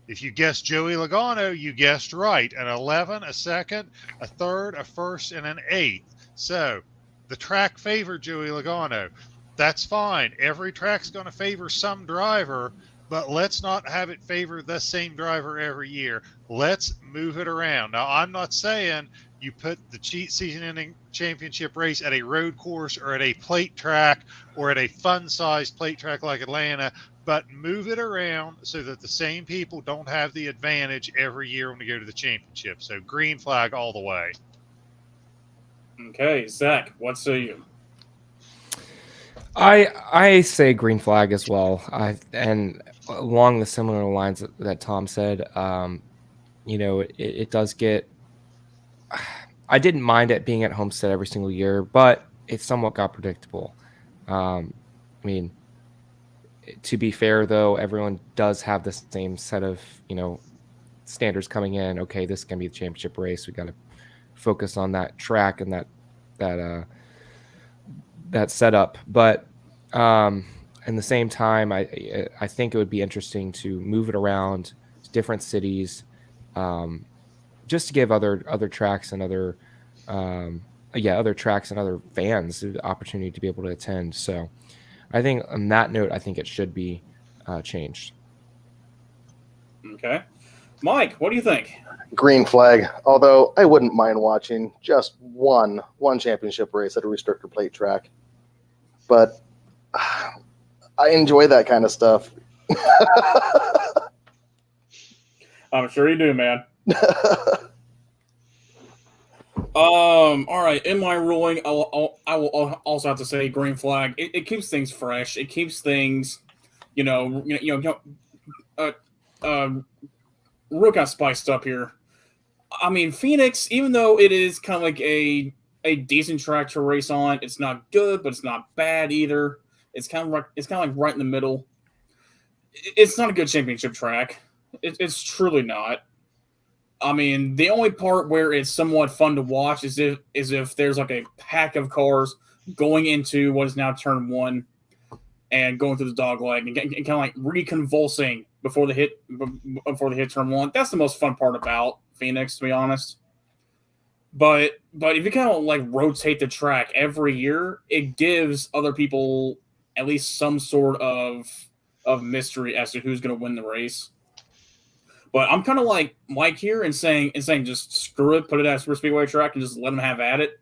If you guessed Joey Logano, you guessed right. An 11, a second, a third, a first, and an 8th. So the track favored Joey Logano. That's fine. Every track's going to favor some driver, but let's not have it favor the same driver every year. Let's move it around. Now, I'm not saying you put the season-ending championship race at a road course or at a plate track or at a fun-sized plate track like Atlanta, but move it around so that the same people don't have the advantage every year when we go to the championship. So green flag all the way. Okay, Zach, what say you? I say green flag as well. And along the similar lines that Tom said, it does get. I didn't mind it being at Homestead every single year, but it somewhat got predictable. I mean, to be fair, though, everyone does have the same set of, standards coming in. Okay, this can be the championship race. We got to focus on that track and that setup. But in the same time, I think it would be interesting to move it around to different cities, just to give other tracks and other tracks and other fans the opportunity to be able to attend. So I think on that note, I think it should be changed. Okay. Mike, what do you think? Green flag. Although I wouldn't mind watching just one championship race at a restrictor plate track, but I enjoy that kind of stuff. I'm sure you do, man. All right. In my ruling, I will also have to say green flag. It keeps things fresh. It keeps things, real kind of spiced up here. I mean, Phoenix, even though it is kind of like a decent track to race on, it's not good, but it's not bad either. It's kind of like right in the middle. It's not a good championship track. It's truly not. I mean, the only part where it's somewhat fun to watch is if there's like a pack of cars going into what is now turn 1 and going through the dog leg and kind of like reconvulsing before they hit turn 1. That's the most fun part about Phoenix, to be honest. But if you kind of like rotate the track every year, it gives other people at least some sort of mystery as to who's going to win the race. But I'm kind of like Mike here and saying just screw it, put it at a super speedway track and just let them have at it.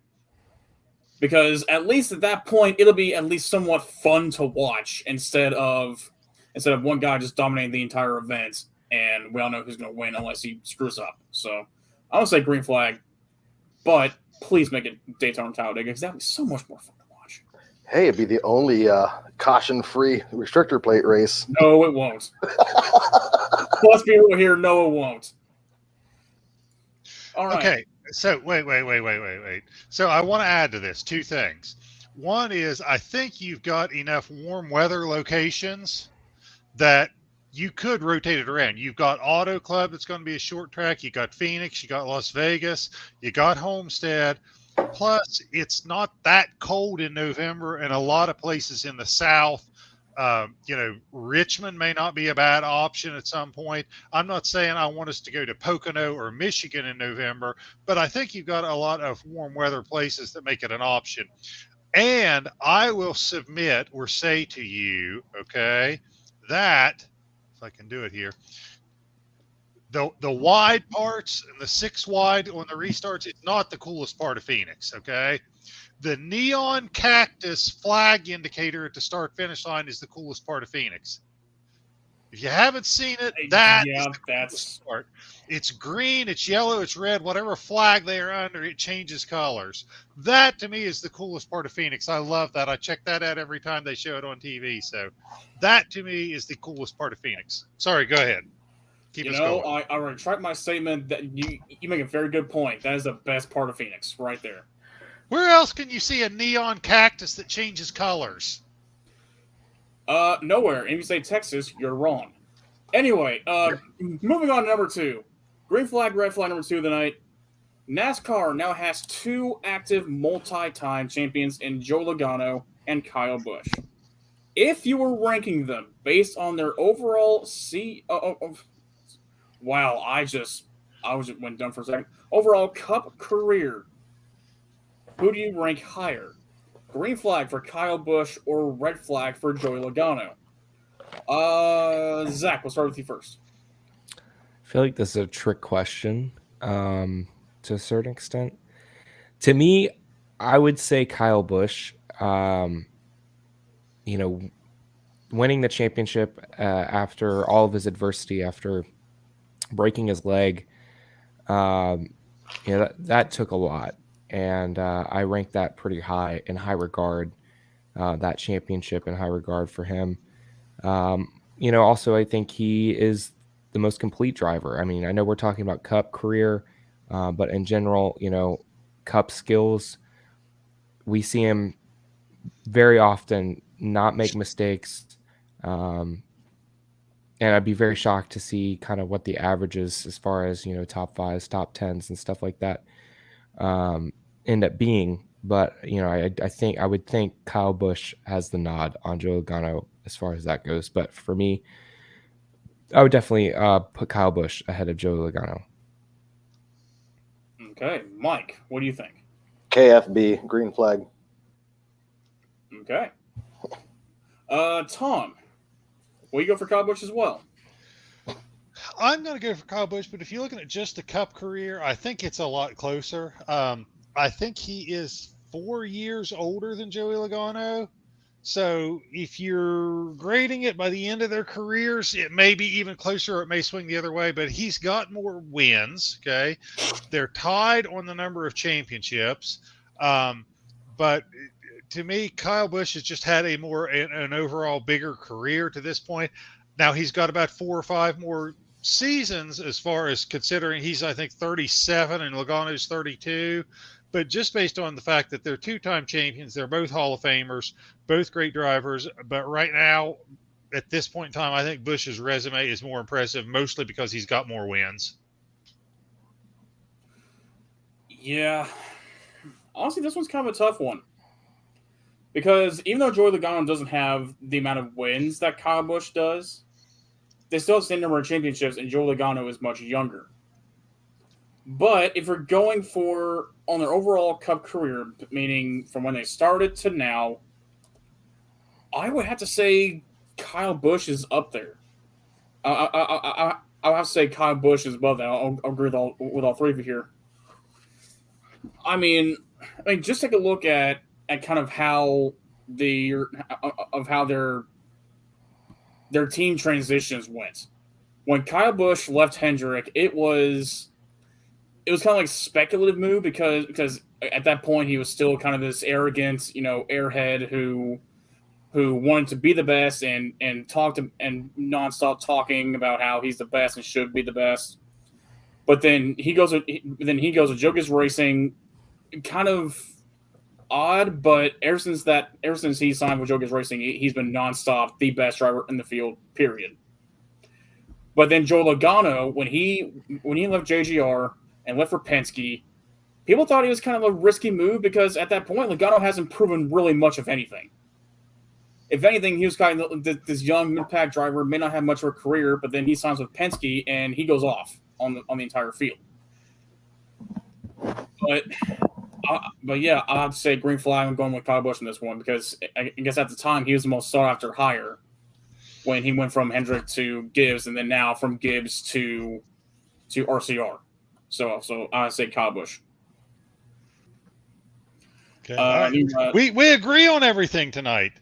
Because at least at that point, it'll be at least somewhat fun to watch instead of one guy just dominating the entire event and we all know who's going to win unless he screws up. So I would say green flag, but please make it Daytona Talladega because that would be so much more fun to watch. Hey, it'd be the only caution-free restrictor plate race. No, it won't. Let's be real here. No, it won't. All right. Okay. So wait. So I want to add to this 2 things. One is I think you've got enough warm weather locations that you could rotate it around. You've got Auto Club that's going to be a short track. You got Phoenix. You got Las Vegas. You got Homestead. Plus, it's not that cold in November, and a lot of places in the South. Richmond may not be a bad option at some point. I'm not saying I want us to go to Pocono or Michigan in November, but I think you've got a lot of warm weather places that make it an option. And I will submit or say to you, okay, that, if I can do it here, the wide parts and the 6 wide on the restarts is not the coolest part of Phoenix, okay? The neon cactus flag indicator at the start-finish line is the coolest part of Phoenix. If you haven't seen it, that's the coolest part. It's green, it's yellow, it's red, whatever flag they are under, it changes colors. That, to me, is the coolest part of Phoenix. I love that. I check that out every time they show it on TV. So that, to me, is the coolest part of Phoenix. Sorry, go ahead. Keep us going. I retract my statement that you make a very good point. That is the best part of Phoenix right there. Where else can you see a neon cactus that changes colors? Nowhere. And if you say Texas, you're wrong. Anyway, moving on to number 2. Green flag, red flag, number 2 of the night. NASCAR now has 2 active multi-time champions in Joe Logano and Kyle Busch. If you were ranking them based on their overall wow, I just went dumb for a second. Overall Cup career, who do you rank higher? Green flag for Kyle Busch or red flag for Joey Logano? Zach, we'll start with you first. I feel like this is a trick question to a certain extent. To me, I would say Kyle Busch. Winning the championship after all of his adversity, after breaking his leg, that took a lot. And I rank that pretty high, in high regard, that championship in high regard for him. Also, I think he is the most complete driver. I mean, I know we're talking about Cup career, but in general, Cup skills, we see him very often not make mistakes, and I'd be very shocked to see kind of what the average is as far as, top fives, top tens, and stuff like that end up being. But I would think Kyle Busch has the nod on Joe Logano as far as that goes. But for me, I would definitely put Kyle Busch ahead of Joe Logano. Okay, Mike, what do you think? KFB, green flag. Okay. Tom, will you go for Kyle Busch as well? I'm going to go for Kyle Busch, but if you're looking at just the Cup career, I think it's a lot closer. I think he is 4 years older than Joey Logano. So if you're grading it by the end of their careers, it may be even closer or it may swing the other way, but he's got more wins. Okay. They're tied on the number of championships. But to me, Kyle Busch has just had an overall bigger career to this point. Now he's got about 4 or 5 more seasons as far as considering he's, I think, 37 and Logano's 32. But just based on the fact that they're 2-time champions, they're both Hall of Famers, both great drivers. But right now, at this point in time, I think Busch's resume is more impressive, mostly because he's got more wins. Yeah. Honestly, this one's kind of a tough one. Because even though Joey Logano doesn't have the amount of wins that Kyle Busch does, they still have the same number of championships, and Joey Logano is much younger. But if we're going for on their overall Cup career, meaning from when they started to now, I would have to say Kyle Busch is up there. I'll have to say Kyle Busch is above that. I'll agree with all three of you here. I mean, just take a look at kind of how their team transitions went. When Kyle Busch left Hendrick, it was kind of like a speculative move because at that point he was still kind of this arrogant, airhead who wanted to be the best and talked and nonstop talking about how he's the best and should be the best. But then he goes to Joe Gibbs Racing, kind of odd, but ever since he signed with Joe Gibbs Racing, he's been nonstop the best driver in the field, period. But then Joe Logano, when he left JGR and left for Penske, people thought he was kind of a risky move because at that point, Logano hasn't proven really much of anything. If anything, he was kind of this young mid-pack driver, may not have much of a career, but then he signs with Penske and he goes off on the entire field. But yeah, I'd say green flag. I'm going with Kyle Busch in this one because I guess at the time he was the most sought after hire when he went from Hendrick to Gibbs and then now from Gibbs to RCR. So I'd say Kyle Busch. Okay. We agree on everything tonight.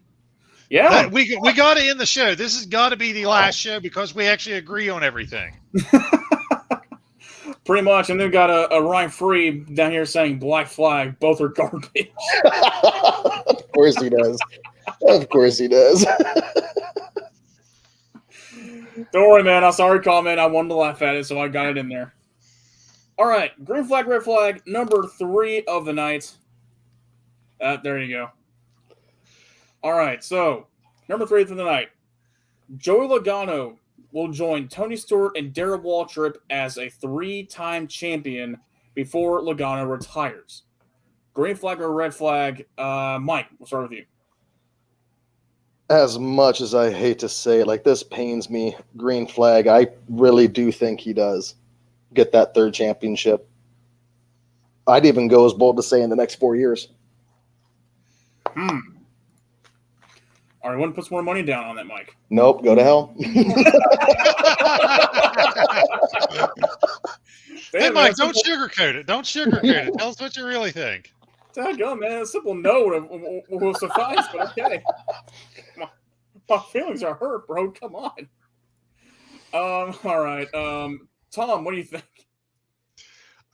Yeah, we got to end the show. This has got to be the last show because we actually agree on everything. Pretty much. And then got a Ryan Free down here saying black flag. Both are garbage. Of course he does. Of course he does. Don't worry, man. I saw your comment. I wanted to laugh at it, so I got it in there. All right. Green flag, red flag, number 3 of the night. There you go. All right. So, number 3 of the night. Joey Logano will join Tony Stewart and Darrell Waltrip as a 3-time champion before Logano retires. Green flag or red flag? Mike, we'll start with you. As much as I hate to say it, this pains me, green flag, I really do think he does get that 3rd championship. I'd even go as bold to say in the next 4 years. All right, one puts more money down on that, Mike. Nope, go to hell. Hey, Mike, don't sugarcoat it. Don't sugarcoat it. Tell us what you really think. Daggone, man. A simple no will suffice, but okay. My feelings are hurt, bro. Come on. All right. Tom, what do you think?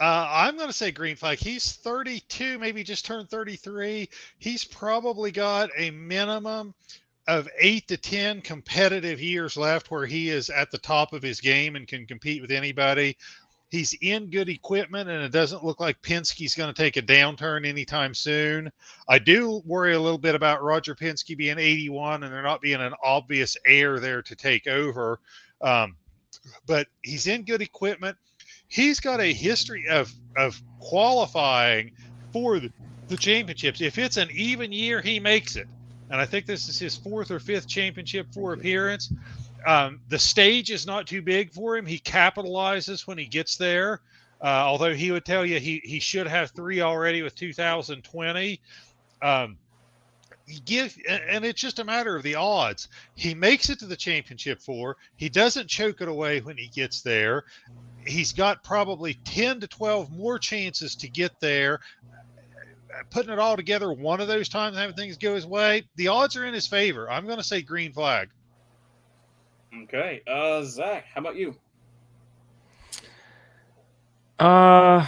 I'm going to say green flag. He's 32, maybe just turned 33. He's probably got a minimum of 8 to 10 competitive years left where he is at the top of his game and can compete with anybody. He's in good equipment, and it doesn't look like Penske's going to take a downturn anytime soon. I do worry a little bit about Roger Penske being 81 and there not being an obvious heir there to take over. But he's in good equipment. He's got a history of qualifying for the championships. If it's an even year, he makes it. And I think this is his 4th or 5th championship 4 appearance. The stage is not too big for him. He capitalizes when he gets there. Although he would tell you he should have 3 already with 2020. And it's just a matter of the odds. He makes it to the championship 4. He doesn't choke it away when he gets there. He's got probably 10 to 12 more chances to get there. Putting it all together, one of those times having things go his way, the odds are in his favor. I'm going to say green flag. Okay. Zach, how about you? I'm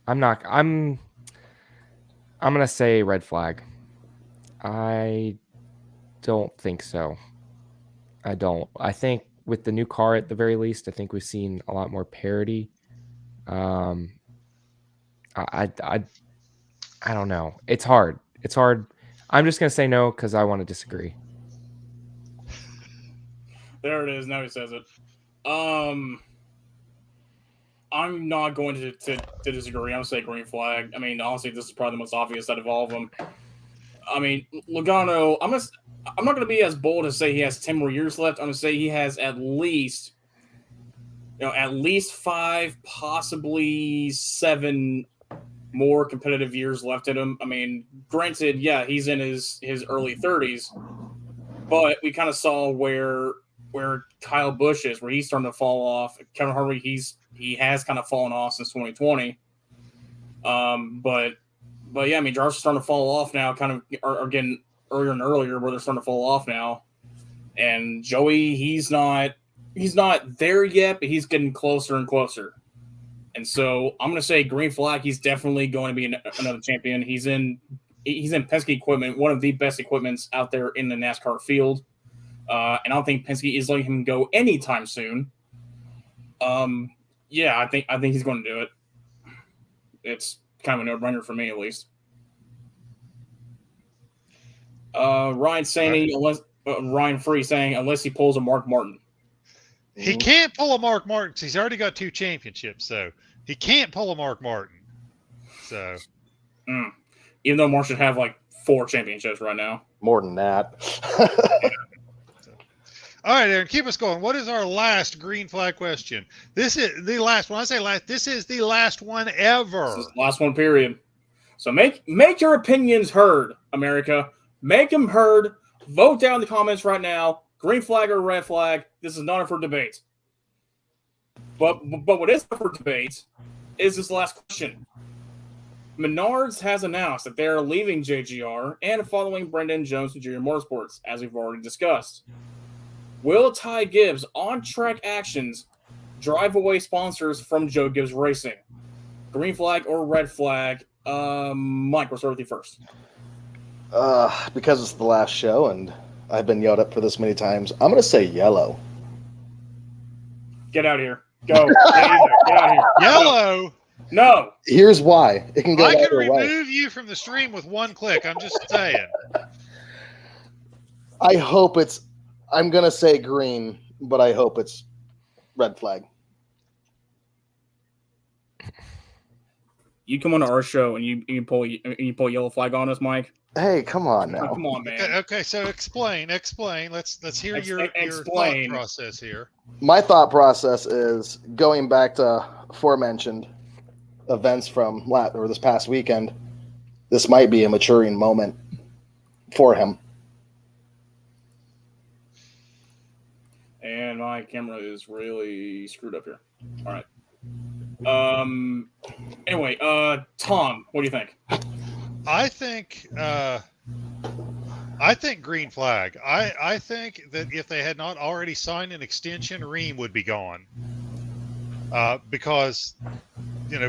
gonna say red flag. I don't think so. I don't. I think with the new car, at the very least, I think we've seen a lot more parity. I don't know. It's hard. It's hard. I'm just gonna say no because I want to disagree. There it is. Now he says it. I'm not going to disagree. I'm going to say green flag. I mean, honestly, this is probably the most obvious out of all of them. I mean, Logano, I'm not going to be as bold as say he has 10 more years left. I'm going to say he has at least 5, possibly 7 more competitive years left in him. I mean, granted, yeah, he's in his early 30s, but we kind of saw where Kyle Busch is, where he's starting to fall off. Kevin Harvick, he has kind of fallen off since 2020. But yeah, I mean, drivers are starting to fall off now, kind of are getting earlier and earlier where they're starting to fall off now. And Joey, he's not there yet, but he's getting closer and closer. And so I'm going to say green flag. He's definitely going to be another champion. He's in Penske equipment, one of the best equipments out there in the NASCAR field. And I don't think Penske is letting him go anytime soon. Yeah, I think he's going to do it. It's kind of a no-brainer for me, at least. Ryan Free saying unless he pulls a Mark Martin. He can't pull a Mark Martin because he's already got 2 championships, so he can't pull a Mark Martin. So, even though Mark should have like 4 championships right now, more than that. All right, Aaron, keep us going. What is our last green flag question? This is the last one. I say last. This is the last one ever. This is the last one, period. So make your opinions heard, America. Make them heard. Vote down in the comments right now. Green flag or red flag. This is not up for debate. But what is up for debate is this last question. Menards has announced that they are leaving JGR and following Brendan Jones to Junior Motorsports, as we've already discussed. Will Ty Gibbs' on-track actions drive away sponsors from Joe Gibbs Racing? Green flag or red flag? Mike, we'll start with you first. Because it's the last show and I've been yelled at for this many times, I'm going to say yellow. Get out of here. Go. Get out of here. Yellow? No. Here's why. It can go I can either way. remove you from the stream with one click. I'm just saying. I hope I'm going to say green, but I hope it's red flag. You come on to our show and you pull yellow flag on us, Mike. Hey, come on now. Come on, man. Okay, so explain. Let's hear your thought process here. My thought process is going back to aforementioned events from this past weekend. This might be a maturing moment for him. And my camera is really screwed up here. All right. Anyway, Tom, what do you think? I think green flag. I think that if they had not already signed an extension, Ream would be gone. Because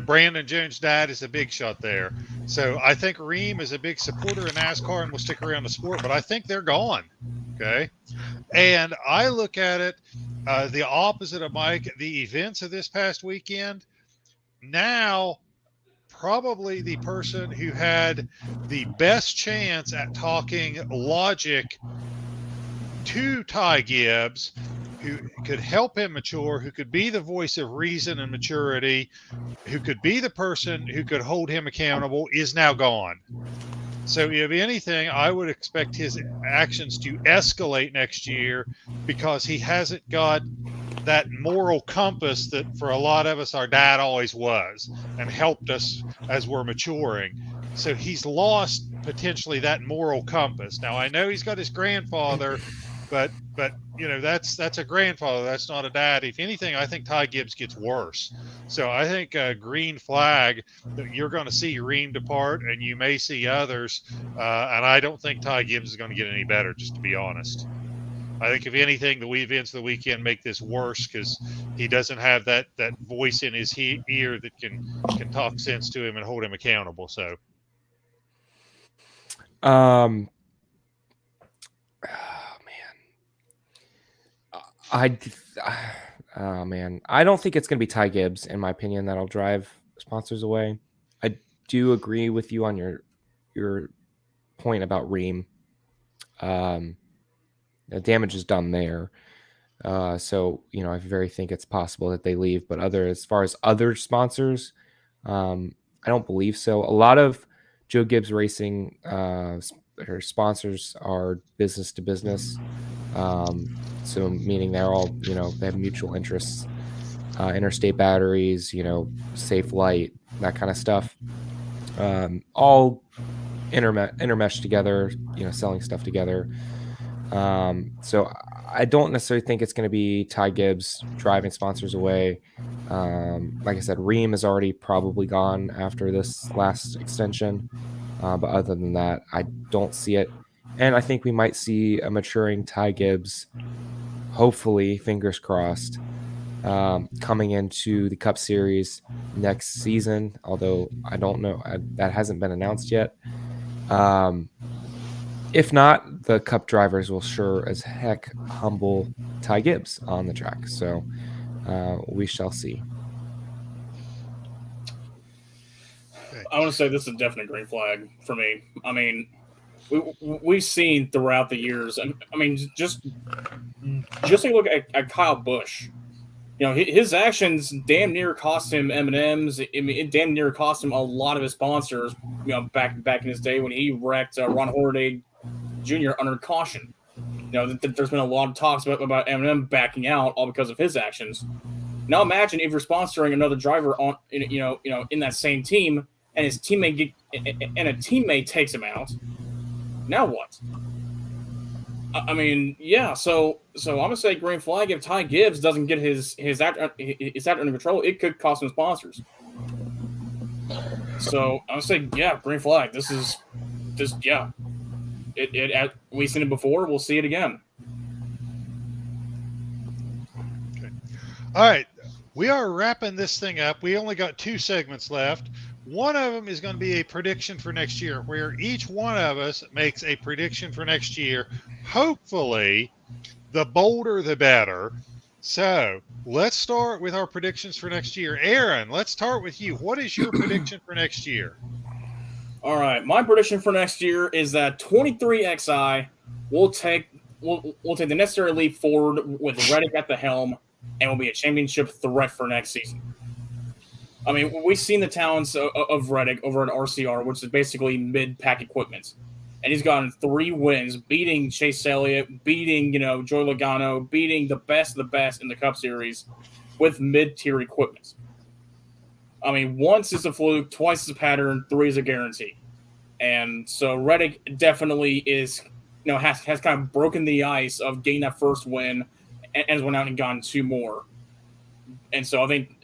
Brandon Jones' dad is a big shot there. So I think Ream is a big supporter of NASCAR and will stick around the sport, but I think they're gone. Okay. And I look at it the opposite of Mike, the events of this past weekend. Now probably the person who had the best chance at talking logic to Ty Gibbs, who could help him mature, who could be the voice of reason and maturity, who could be the person who could hold him accountable, is now gone. So, if anything, I would expect his actions to escalate next year because he hasn't got that moral compass that for a lot of us, our dad always was and helped us as we're maturing. So he's lost potentially that moral compass. Now, I know he's got his grandfather, but that's a grandfather. That's not a dad. If anything, I think Ty Gibbs gets worse. So I think green flag that you're going to see Ream depart, and you may see others. And I don't think Ty Gibbs is going to get any better, just to be honest. I think if anything, the events of the weekend make this worse because he doesn't have that voice in his ear that can talk sense to him and hold him accountable. So, I don't think it's going to be Ty Gibbs, in my opinion, that'll drive sponsors away. I do agree with you on your point about Ream. The damage is done there. So, I very think it's possible that they leave. But as far as other sponsors, I don't believe so. A lot of Joe Gibbs Racing her sponsors are business to business. So meaning they're all, they have mutual interests, Interstate Batteries, Safe Light, that kind of stuff. All intermeshed together, selling stuff together. So I don't necessarily think it's going to be Ty Gibbs driving sponsors away. Like I said, Ream is already probably gone after this last extension. But other than that, I don't see it. And I think we might see a maturing Ty Gibbs, hopefully, fingers crossed, coming into the Cup Series next season. Although I don't know, that hasn't been announced yet. If not, the Cup drivers will sure as heck humble Ty Gibbs on the track. So we shall see. I want to say this is a definite green flag for me. I mean, we've seen throughout the years. I mean, just take a look at Kyle Busch. His actions damn near cost him M&Ms. I mean, it damn near cost him a lot of his sponsors. Back in his day when he wrecked Ron Hornaday Jr. under caution. There's been a lot of talks about M&M backing out all because of his actions. Now imagine if you're sponsoring another driver on, in that same team, and his teammate and a teammate takes him out. Now what? I mean, yeah. So I'm gonna say green flag. If Ty Gibbs doesn't get his act under control, it could cost him sponsors. So I'm gonna say, yeah, green flag. This is just, yeah. We've seen it before. We'll see it again. Okay. All right. We are wrapping this thing up. We only got 2 segments left. One of them is going to be a prediction for next year, where each one of us makes a prediction for next year. Hopefully, the bolder, the better. So let's start with our predictions for next year. Aaron, let's start with you. What is your prediction for next year? All right. My prediction for next year is that 23XI will take the necessary leap forward with Reddick at the helm and will be a championship threat for next season. I mean, we've seen the talents of Reddick over at RCR, which is basically mid-pack equipment. And he's gotten 3 wins, beating Chase Elliott, beating, Joey Logano, beating the best of the best in the Cup Series with mid-tier equipment. I mean, once is a fluke, twice is a pattern, 3 is a guarantee. And so Reddick definitely is, has kind of broken the ice of getting that first win and has went out and gotten 2 more. And so I think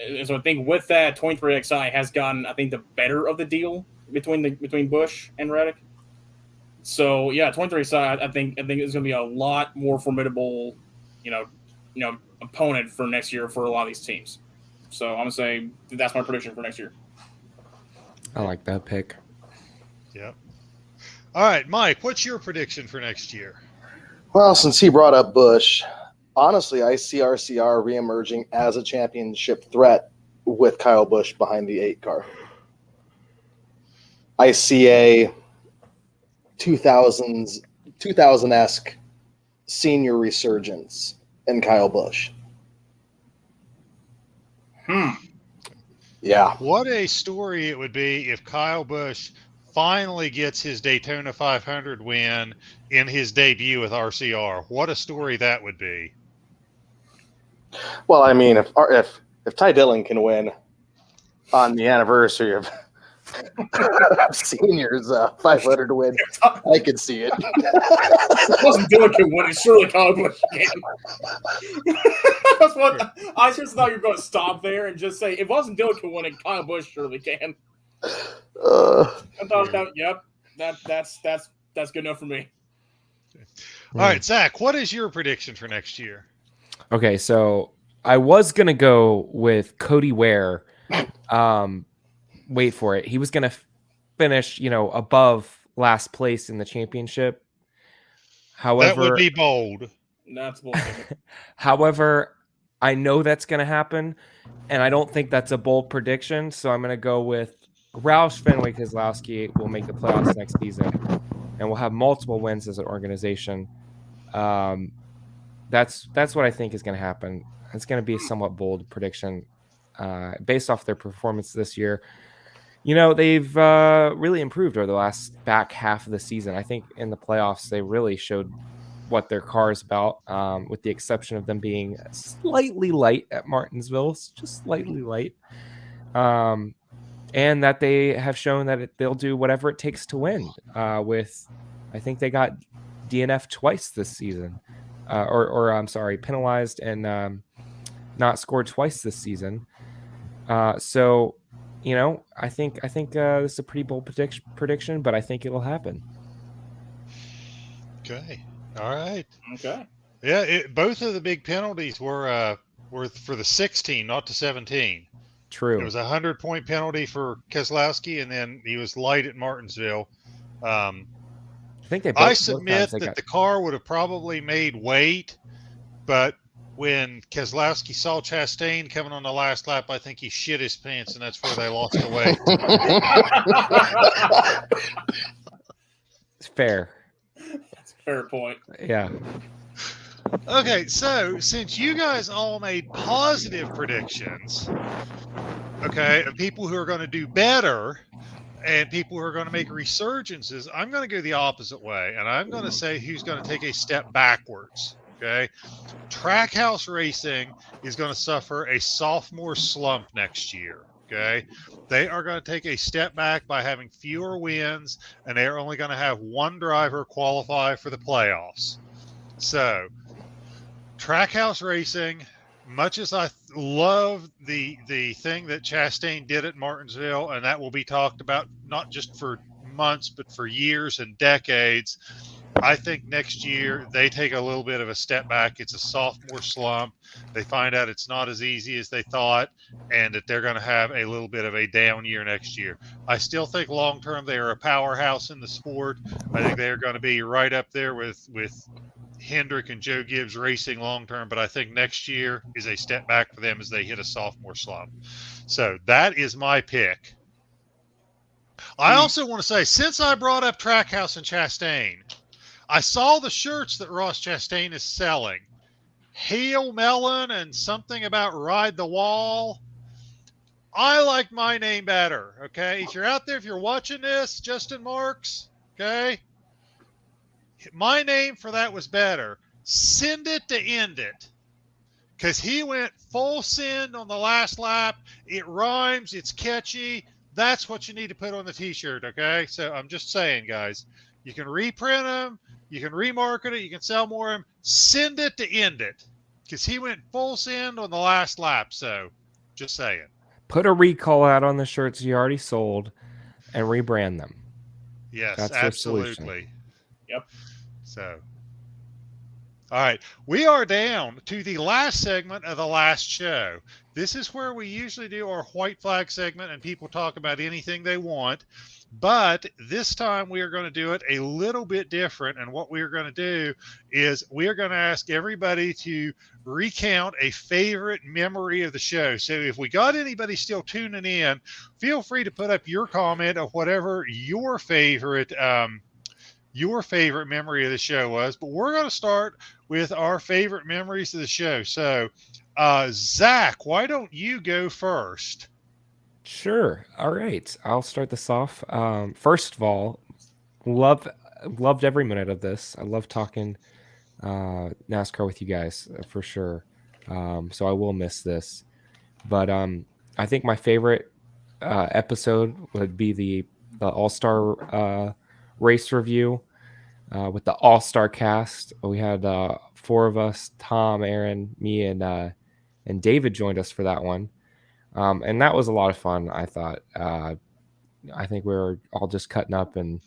with that, 23XI has gotten, I think, the better of the deal between Busch and Reddick. So yeah, 23XI, I think it's going to be a lot more formidable, opponent for next year for a lot of these teams. So I'm gonna say that's my prediction for next year. I like that pick. Yep. All right, Mike, what's your prediction for next year? Well, since he brought up Busch, honestly, I see RCR reemerging as a championship threat with Kyle Busch behind the 8 car. I see a 2000-esque senior resurgence in Kyle Busch. Yeah. What a story it would be if Kyle Busch finally gets his Daytona 500 win in his debut with RCR. What a story that would be. Well, I mean, if Ty Dillon can win on the anniversary of seniors 500 win, I could see it. If it wasn't Dillon can win, it's surely Kyle Busch can. That's what I just thought you were going to stop there and just say, if it wasn't Dillon can win it, Kyle Busch surely can. I thought, yep, that's good enough for me. All right, Zach, what is your prediction for next year? Okay, so I was gonna go with Cody Ware. Wait for it. He was gonna finish, above last place in the championship. However, that would be bold. That's bullshit. However, I know that's gonna happen, and I don't think that's a bold prediction. So I'm gonna go with Roush Fenwick Keselowski will make the playoffs next season, and we'll have multiple wins as an organization. That's what I think is going to happen. It's going to be a somewhat bold prediction based off their performance this year. They've really improved over the last back half of the season. I think in the playoffs, they really showed what their car is about, with the exception of them being slightly light at Martinsville, just slightly light. And that they have shown that they'll do whatever it takes to win. I think they got DNF twice this season. Or I'm sorry, penalized and not scored twice this season. So, I think this is a pretty bold prediction, but I think it'll happen. Okay. All right. Okay. Yeah, both of the big penalties were for the 16, not the 17. True. It was a 100-point penalty for Keselowski, and then he was light at Martinsville. I submit that the car would have probably made weight, but when Keselowski saw Chastain coming on the last lap, I think he shit his pants, and that's where they lost the weight. It's fair. That's a fair point. Yeah. Okay, so since you guys all made positive predictions, okay, of people who are going to do better and people who are going to make resurgences, I'm going to go the opposite way, and I'm going to say who's going to take a step backwards. Okay, Trackhouse Racing is going to suffer a sophomore slump next year. Okay, they are going to take a step back by having fewer wins, and they are only going to have one driver qualify for the playoffs. So, Trackhouse Racing, much as I love the thing that Chastain did at Martinsville, and that will be talked about not just for months, but for years and decades, I think next year they take a little bit of a step back. It's a sophomore slump. They find out it's not as easy as they thought, and that they're going to have a little bit of a down year next year. I still think long-term they are a powerhouse in the sport. I think they are going to be right up there with Hendrick and Joe Gibbs Racing long-term, but I think next year is a step back for them as they hit a sophomore slump. So that is my pick. I also want to say, since I brought up Trackhouse and Chastain, I saw the shirts that Ross Chastain is selling. Hail Melon and something about Ride the Wall. I like my name better, okay? If you're out there, if you're watching this, Justin Marks, okay? My name for that was better. Send it to end it. Because he went full send on the last lap. It rhymes. It's catchy. That's what you need to put on the T-shirt, okay? So I'm just saying, guys. You can reprint them. You can remarket it. You can sell more of them. Send it to end it. Because he went full send on the last lap. So just saying. Put a recall out on the shirts you already sold and rebrand them. Yes, that's absolutely. Yep. So All right, we are down to the last segment of the last show. This is where we usually do our white flag segment and people talk about anything they want. But this time we are going to do it a little bit different. And what we are going to do is we are going to ask everybody to recount a favorite memory of the show. So if we got anybody still tuning in, feel free to put up your comment of whatever your favorite memory of the show was. But we're going to start with our favorite memories of the show. So, Zach, why don't you go first? Sure. All right. I'll start this off. First of all, loved every minute of this. I love talking NASCAR with you guys for sure. So I will miss this. But I think my favorite episode would be the All-Star race review with the All-Star cast. We had 4 of us: Tom, Aaron, me, and David joined us for that one. And that was a lot of fun, I thought. I think we were all just cutting up, and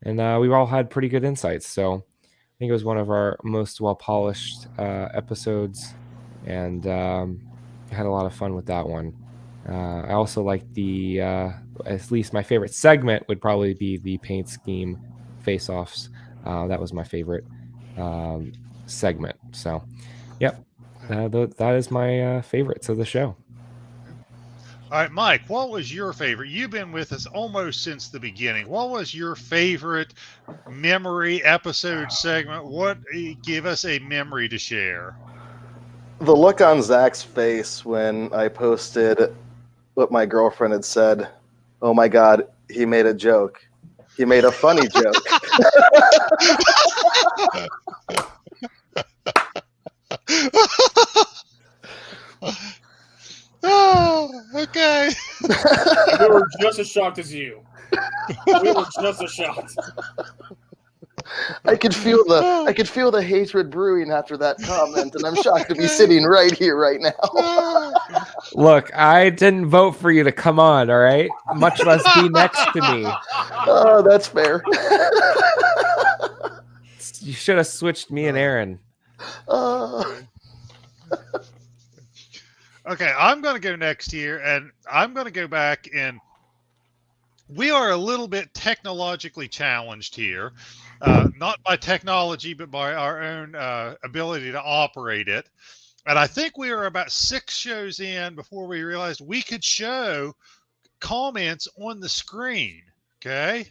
we all had pretty good insights. So I think it was one of our most well-polished episodes, and had a lot of fun with that one. I also like the, at least my favorite segment would probably be the paint scheme face-offs. That was my favorite segment. So, yep, that is my favorites of the show. All right, Mike, what was your favorite? You've been with us almost since the beginning. What was your favorite memory episode segment? Give us a memory to share. The look on Zach's face when I posted what my girlfriend had said. Oh my God, he made a joke. He made a funny joke. Oh, okay. We were just as shocked as you. We were just as shocked. I could feel the hatred brewing after that comment, and I'm shocked to be sitting right here, right now. Look, I didn't vote for you to come on, all right? Much less be next to me. Oh, that's fair. You should have switched me and Aaron. Okay, I'm going to go next here, and I'm going to go back, and we are a little bit technologically challenged here. Not by technology, but by our own ability to operate it. And I think we were about 6 shows in before we realized we could show comments on the screen. Okay.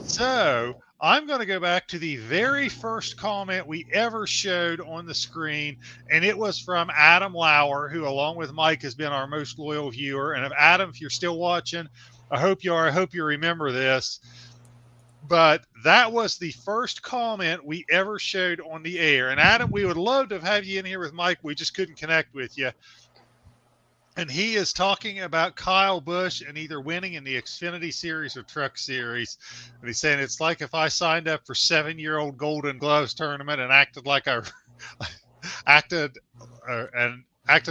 So I'm going to go back to the very first comment we ever showed on the screen, and it was from Adam Lauer, who, along with Mike, has been our most loyal viewer. And if Adam, if you're still watching, I hope you are. I hope you remember this. But that was the first comment we ever showed on the air. And Adam, we would love to have you in here with Mike. We just couldn't connect with you. And he is talking about Kyle Busch and either winning in the Xfinity Series or Truck Series. And he's saying it's like if I signed up for 7-year-old Golden Gloves tournament and acted like I acted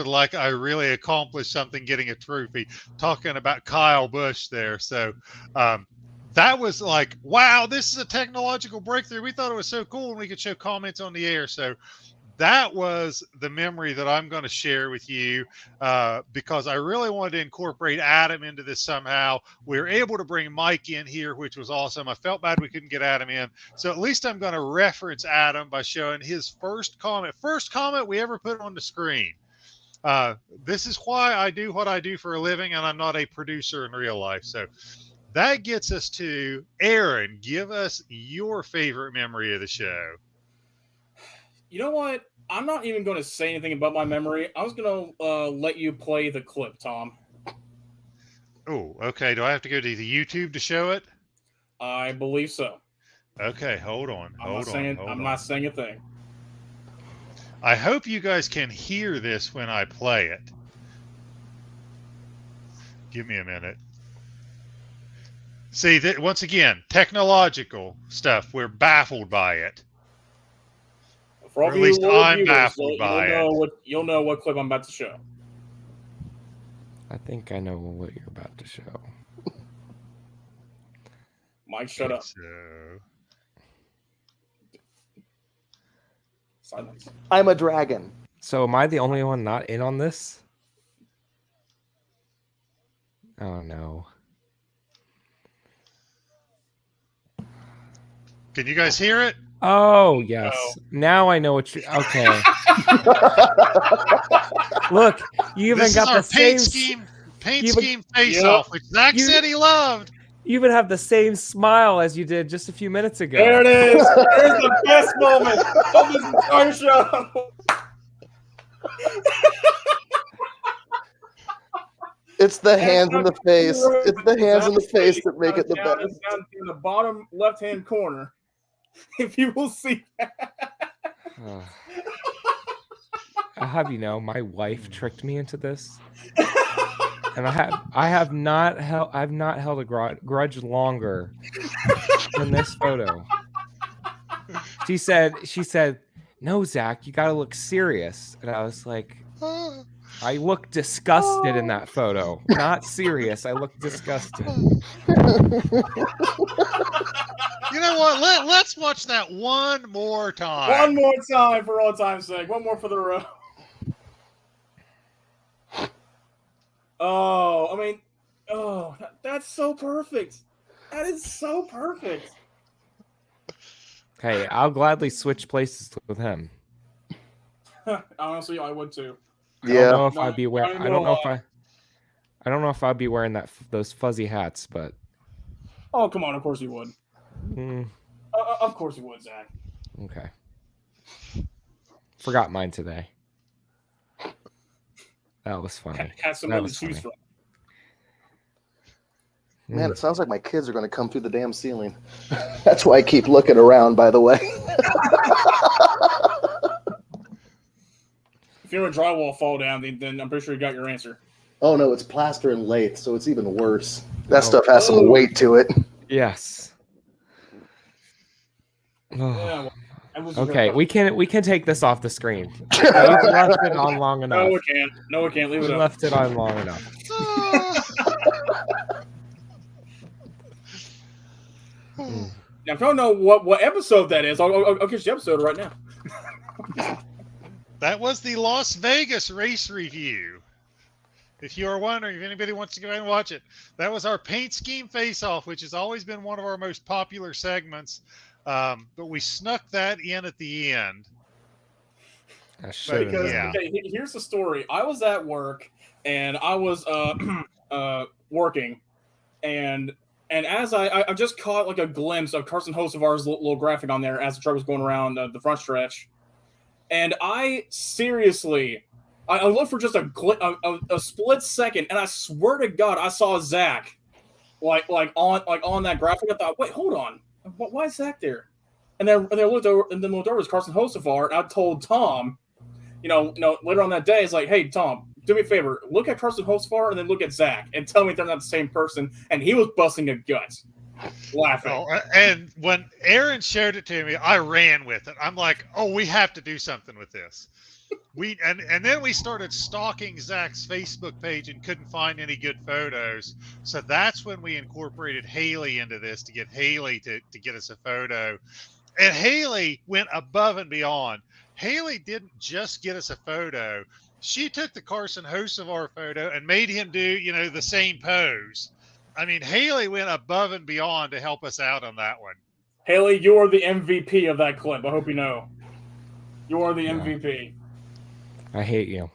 like I really accomplished something, getting a trophy. Talking about Kyle Busch there. So that was like, wow, this is a technological breakthrough. We thought it was so cool and we could show comments on the air. So that was the memory that I'm going to share with you because I really wanted to incorporate Adam into this somehow. We were able to bring Mike in here, which was awesome. I felt bad we couldn't get Adam in. So at least I'm going to reference Adam by showing his first comment we ever put on the screen. This is why I do what I do for a living, and I'm not a producer in real life. So that gets us to Aaron. Give us your favorite memory of the show. You know what? I'm not even going to say anything about my memory. I was going to let you play the clip, Tom. Oh, okay. Do I have to go to the YouTube to show it? I believe so. Okay, hold on. I'm not saying a thing. I hope you guys can hear this when I play it. Give me a minute. See, that once again, technological stuff. We're baffled by it. For all at least I'm viewers, baffled by it. You'll know what clip I'm about to show. I think I know what you're about to show. Mike, shut up. So, Silence. I'm a dragon. So am I the only one not in on this? Oh no. Can you guys hear it? Oh yes. Now I know what you. Okay. Look, you even This got is the our same. paint even- scheme face-off, which Zach said he loved. You even have the same smile as you did just a few minutes ago. There it is. There's the best moment of this entire show. It's the hands in the face. It's the hands in the face that make it the down, best. down in the bottom left-hand corner. If you will see that. I'll have you know, my wife tricked me into this, and I've not held a grudge longer than this photo. She said, "No, Zach, you got to look serious," and I was like, "I look disgusted in that photo, not serious. I look disgusted." You know what? Let's watch that one more time. One more time for all time's sake. One more for the row. Oh, I mean, that's so perfect. That is so perfect. Hey, I'll gladly switch places with him. Honestly, I would too. I don't know if I'd be wearing. I don't know if I'd be wearing those fuzzy hats, but. Oh, come on! Of course you would. Of course you would, Zach. Okay. Forgot mine today. That was funny. Had some to choose from. Man, it sounds like my kids are going to come through the damn ceiling. That's why I keep looking around, by the way. If you're a drywall fall down, then I'm pretty sure you got your answer. Oh, no, it's plaster and lathe, so it's even worse. That stuff has some weight to it. Yes. Yeah, okay, we can take this off the screen. We've left it on long enough. No, we can't. No, we can't. Leave it up. Left it on long enough. Now, if you don't know what episode that is, I'll get you the episode right now. That was the Las Vegas race review. If you are wondering if anybody wants to go ahead and watch it, that was our paint scheme face-off, which has always been one of our most popular segments. But we snuck that in at the end. Okay, here's the story. I was at work and I was working, and as I just caught like a glimpse of Carson Hocevar's little graphic on there as the truck was going around the front stretch, and I seriously, I looked for just a split second, and I swear to God, I saw Zach like on that graphic. I thought, wait, hold on, why is Zach there? And then looked over, and then looked over was Carson Hocevar, and I told Tom, later on that day, it's like, hey Tom, do me a favor, look at Carson Hocevar and then look at Zach, and tell me if they're not the same person. And he was busting a gut, laughing. Oh, and when Aaron showed it to me, I ran with it. I'm like, oh, we have to do something with this. And then we started stalking Zach's Facebook page and couldn't find any good photos. So that's when we incorporated Haley into this to get Haley to get us a photo. And Haley went above and beyond. Haley didn't just get us a photo. She took the Carson Hocevar photo and made him do, the same pose. I mean, Haley went above and beyond to help us out on that one. Haley, you're the MVP of that clip. I hope you know. You are the MVP. I hate you.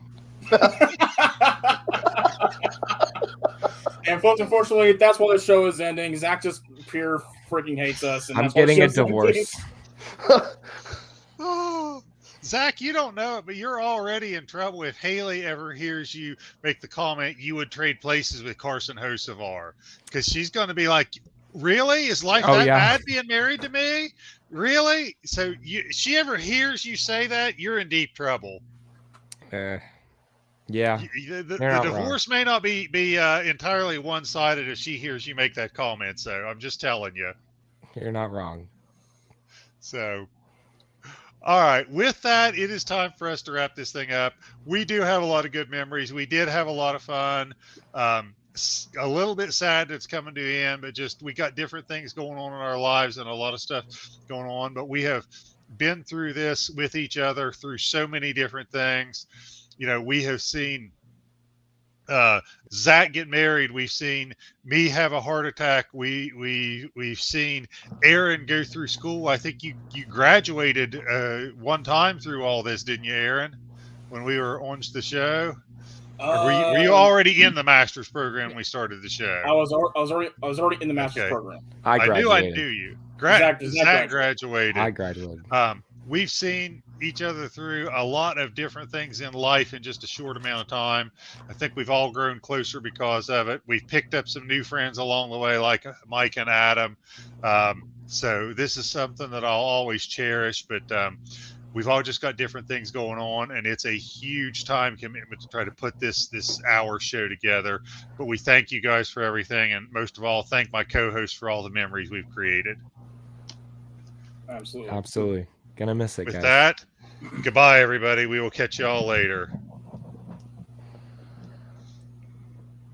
And folks, unfortunately, that's why the show is ending. Zach just pure freaking hates us. And I'm getting a divorce. Oh, Zach, you don't know it, but you're already in trouble if Haley ever hears you make the comment you would trade places with Carson Hocevar, because she's going to be like, really? Is life bad being married to me? Really? So she ever hears you say that, you're in deep trouble. Yeah. The divorce may not be entirely one-sided if she hears you make that comment. So I'm just telling you. You're not wrong. So, all right. With that, it is time for us to wrap this thing up. We do have a lot of good memories. We did have a lot of fun. A little bit sad that it's coming to an end, but just we got different things going on in our lives and a lot of stuff going on. But we have been through this with each other through so many different things. You know, we have seen Zach get married. We've seen me have a heart attack. We've seen Aaron go through school. I think you graduated one time through all this, didn't you, Aaron? When we were on the show, or were you already in the master's program when we started the show? I was already in the master's program. I knew I graduated. knew you. Zach Graduated. I graduated. We've seen each other through a lot of different things in life in just a short amount of time. I think we've all grown closer because of it. We've picked up some new friends along the way, like Mike and Adam. So this is something that I'll always cherish, but we've all just got different things going on, and it's a huge time commitment to try to put this hour show together. But we thank you guys for everything, and most of all, thank my co-host for all the memories we've created. Absolutely. Absolutely. Gonna miss it, With guys. that, goodbye, everybody. We will catch you all later.